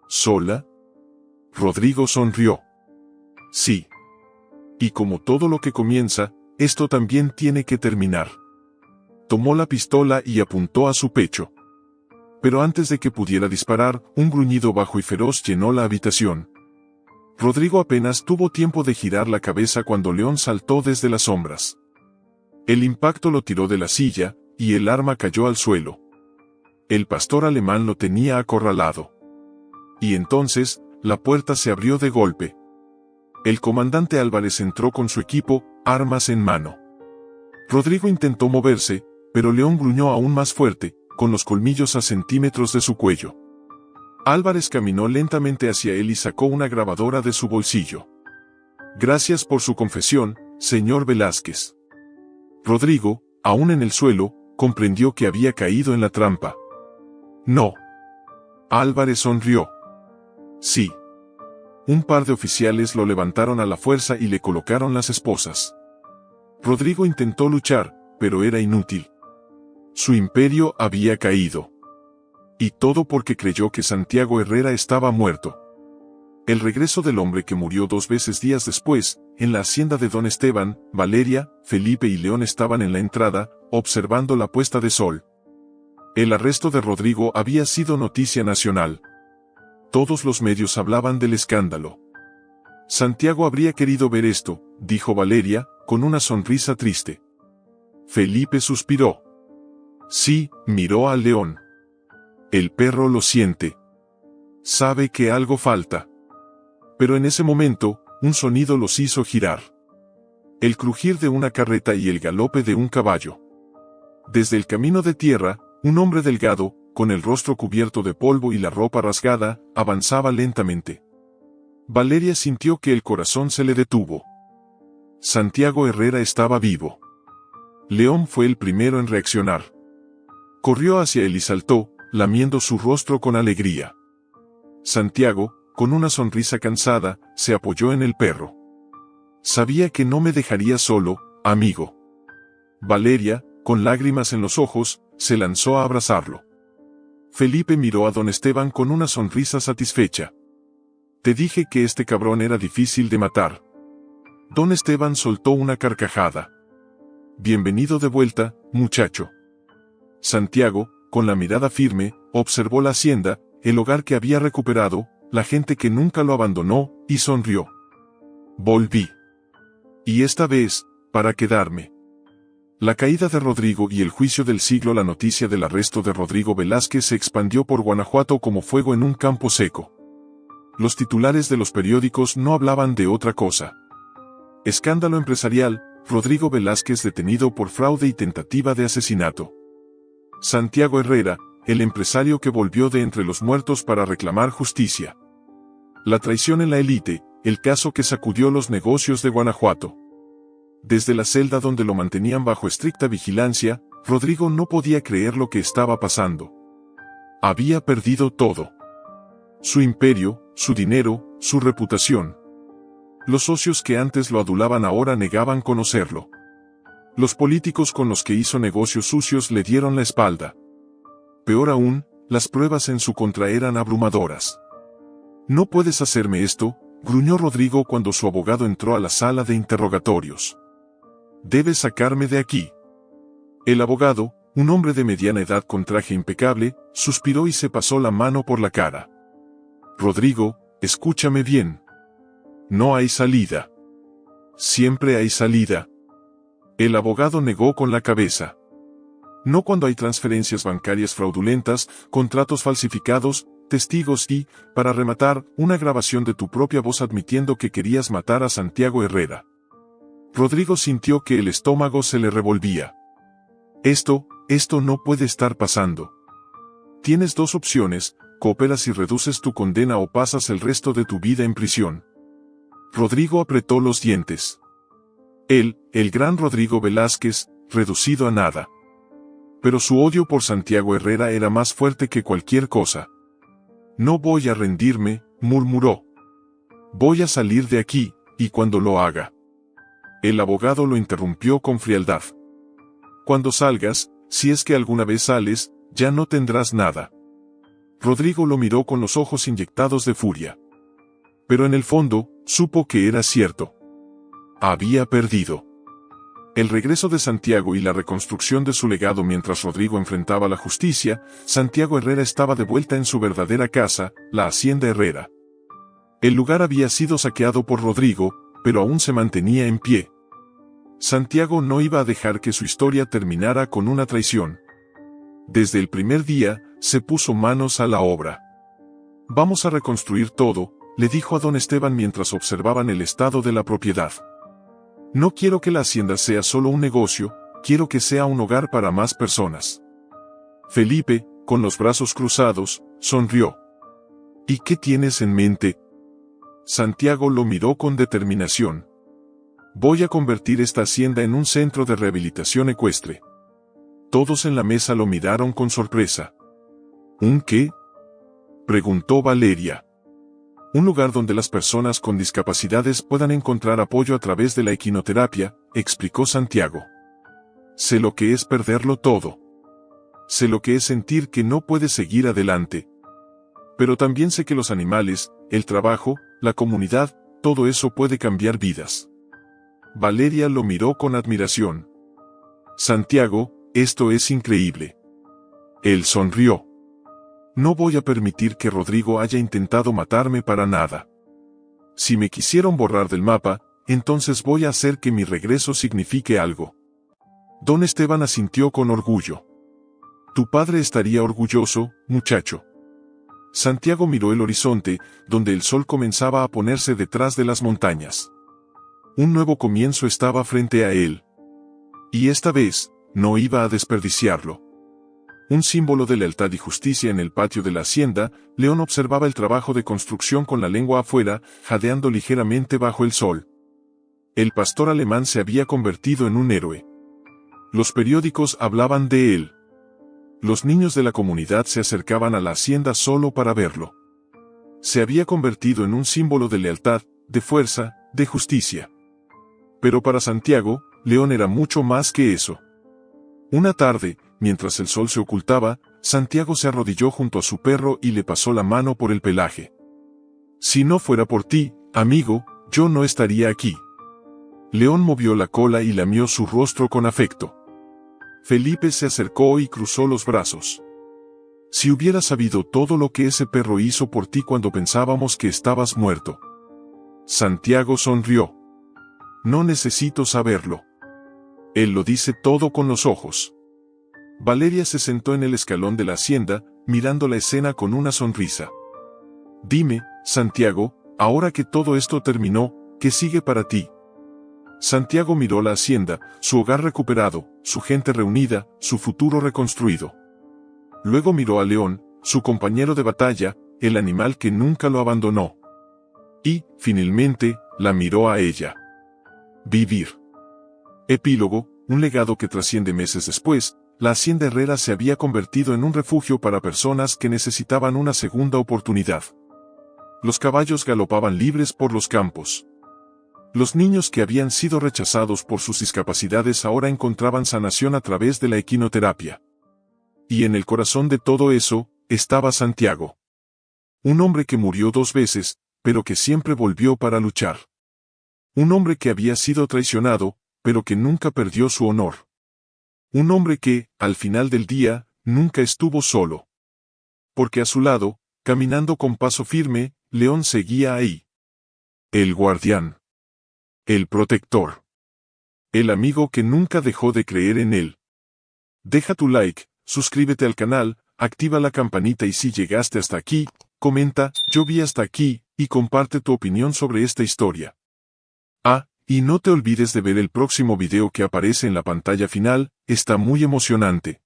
¿Sola? Rodrigo sonrió. Sí. Y como todo lo que comienza, esto también tiene que terminar. Tomó la pistola y apuntó a su pecho. Pero antes de que pudiera disparar, un gruñido bajo y feroz llenó la habitación. Rodrigo apenas tuvo tiempo de girar la cabeza cuando León saltó desde las sombras. El impacto lo tiró de la silla, y el arma cayó al suelo. El pastor alemán lo tenía acorralado. Y entonces, la puerta se abrió de golpe. El comandante Álvarez entró con su equipo, armas en mano. Rodrigo intentó moverse, pero León gruñó aún más fuerte, con los colmillos a centímetros de su cuello. Álvarez caminó lentamente hacia él y sacó una grabadora de su bolsillo. Gracias por su confesión, señor Velázquez. Rodrigo, aún en el suelo, comprendió que había caído en la trampa. No. Álvarez sonrió. Sí. Un par de oficiales lo levantaron a la fuerza y le colocaron las esposas. Rodrigo intentó luchar, pero era inútil. Su imperio había caído. Y todo porque creyó que Santiago Herrera estaba muerto. El regreso del hombre que murió 2 veces días después, en la hacienda de don Esteban, Valeria, Felipe y León estaban en la entrada, observando la puesta de sol. El arresto de Rodrigo había sido noticia nacional. Todos los medios hablaban del escándalo. Santiago habría querido ver esto, dijo Valeria, con una sonrisa triste. Felipe suspiró. Sí, miró al león. El perro lo siente. Sabe que algo falta. Pero en ese momento, un sonido los hizo girar. El crujir de una carreta y el galope de un caballo. Desde el camino de tierra, un hombre delgado, con el rostro cubierto de polvo y la ropa rasgada, avanzaba lentamente. Valeria sintió que el corazón se le detuvo. Santiago Herrera estaba vivo. León fue el primero en reaccionar. Corrió hacia él y saltó, lamiendo su rostro con alegría. Santiago, con una sonrisa cansada, se apoyó en el perro. Sabía que no me dejaría solo, amigo. Valeria, con lágrimas en los ojos, se lanzó a abrazarlo. Felipe miró a don Esteban con una sonrisa satisfecha. Te dije que este cabrón era difícil de matar. Don Esteban soltó una carcajada. Bienvenido de vuelta, muchacho. Santiago, con la mirada firme, observó la hacienda, el hogar que había recuperado, la gente que nunca lo abandonó, y sonrió. Volví. Y esta vez, para quedarme. La caída de Rodrigo y el juicio del siglo. La noticia del arresto de Rodrigo Velázquez se expandió por Guanajuato como fuego en un campo seco. Los titulares de los periódicos no hablaban de otra cosa. Escándalo empresarial, Rodrigo Velázquez detenido por fraude y tentativa de asesinato. Santiago Herrera, el empresario que volvió de entre los muertos para reclamar justicia. La traición en la élite, el caso que sacudió los negocios de Guanajuato. Desde la celda donde lo mantenían bajo estricta vigilancia, Rodrigo no podía creer lo que estaba pasando. Había perdido todo. Su imperio, su dinero, su reputación. Los socios que antes lo adulaban ahora negaban conocerlo. Los políticos con los que hizo negocios sucios le dieron la espalda. Peor aún, las pruebas en su contra eran abrumadoras. No puedes hacerme esto, gruñó Rodrigo cuando su abogado entró a la sala de interrogatorios. Debes sacarme de aquí. El abogado, un hombre de mediana edad con traje impecable, suspiró y se pasó la mano por la cara. Rodrigo, escúchame bien. No hay salida. Siempre hay salida. El abogado negó con la cabeza. No cuando hay transferencias bancarias fraudulentas, contratos falsificados, testigos y, para rematar, una grabación de tu propia voz admitiendo que querías matar a Santiago Herrera. Rodrigo sintió que el estómago se le revolvía. Esto no puede estar pasando. Tienes 2 opciones, cooperas y reduces tu condena o pasas el resto de tu vida en prisión. Rodrigo apretó los dientes. Él, el gran Rodrigo Velázquez, reducido a nada. Pero su odio por Santiago Herrera era más fuerte que cualquier cosa. No voy a rendirme, murmuró. Voy a salir de aquí, y cuando lo haga. El abogado lo interrumpió con frialdad. Cuando salgas, si es que alguna vez sales, ya no tendrás nada. Rodrigo lo miró con los ojos inyectados de furia. Pero en el fondo, supo que era cierto. Había perdido. El regreso de Santiago y la reconstrucción de su legado mientras Rodrigo enfrentaba la justicia, Santiago Herrera estaba de vuelta en su verdadera casa, la Hacienda Herrera. El lugar había sido saqueado por Rodrigo, pero aún se mantenía en pie. Santiago no iba a dejar que su historia terminara con una traición. Desde el primer día, se puso manos a la obra. Vamos a reconstruir todo, le dijo a don Esteban mientras observaban el estado de la propiedad. No quiero que la hacienda sea solo un negocio, quiero que sea un hogar para más personas. Felipe, con los brazos cruzados, sonrió. ¿Y qué tienes en mente? Santiago lo miró con determinación. Voy a convertir esta hacienda en un centro de rehabilitación ecuestre. Todos en la mesa lo miraron con sorpresa. ¿Un qué? Preguntó Valeria. Un lugar donde las personas con discapacidades puedan encontrar apoyo a través de la equinoterapia, explicó Santiago. Sé lo que es perderlo todo. Sé lo que es sentir que no puedes seguir adelante. Pero también sé que los animales, el trabajo, la comunidad, todo eso puede cambiar vidas. Valeria lo miró con admiración. Santiago, esto es increíble. Él sonrió. No voy a permitir que Rodrigo haya intentado matarme para nada. Si me quisieron borrar del mapa, entonces voy a hacer que mi regreso signifique algo. Don Esteban asintió con orgullo. Tu padre estaría orgulloso, muchacho. Santiago miró el horizonte, donde el sol comenzaba a ponerse detrás de las montañas. Un nuevo comienzo estaba frente a él. Y esta vez, no iba a desperdiciarlo. Un símbolo de lealtad y justicia en el patio de la hacienda, León observaba el trabajo de construcción con la lengua afuera, jadeando ligeramente bajo el sol. El pastor alemán se había convertido en un héroe. Los periódicos hablaban de él. Los niños de la comunidad se acercaban a la hacienda solo para verlo. Se había convertido en un símbolo de lealtad, de fuerza, de justicia. Pero para Santiago, León era mucho más que eso. Una tarde, mientras el sol se ocultaba, Santiago se arrodilló junto a su perro y le pasó la mano por el pelaje. Si no fuera por ti, amigo, yo no estaría aquí. León movió la cola y lamió su rostro con afecto. Felipe se acercó y cruzó los brazos. Si hubieras sabido todo lo que ese perro hizo por ti cuando pensábamos que estabas muerto. Santiago sonrió. No necesito saberlo. Él lo dice todo con los ojos. Valeria se sentó en el escalón de la hacienda, mirando la escena con una sonrisa. Dime, Santiago, ahora que todo esto terminó, ¿qué sigue para ti? Santiago miró la hacienda, su hogar recuperado, su gente reunida, su futuro reconstruido. Luego miró a León, su compañero de batalla, el animal que nunca lo abandonó. Y, finalmente, la miró a ella. Vivir. Epílogo, un legado que trasciende meses después, la hacienda Herrera se había convertido en un refugio para personas que necesitaban una segunda oportunidad. Los caballos galopaban libres por los campos. Los niños que habían sido rechazados por sus discapacidades ahora encontraban sanación a través de la equinoterapia. Y en el corazón de todo eso, estaba Santiago. Un hombre que murió 2 veces, pero que siempre volvió para luchar. Un hombre que había sido traicionado, pero que nunca perdió su honor. Un hombre que, al final del día, nunca estuvo solo. Porque a su lado, caminando con paso firme, León seguía ahí. El guardián. El protector. El amigo que nunca dejó de creer en él. Deja tu like, suscríbete al canal, activa la campanita y si llegaste hasta aquí, comenta, yo vi hasta aquí, y comparte tu opinión sobre esta historia. Y no te olvides de ver el próximo video que aparece en la pantalla final, está muy emocionante.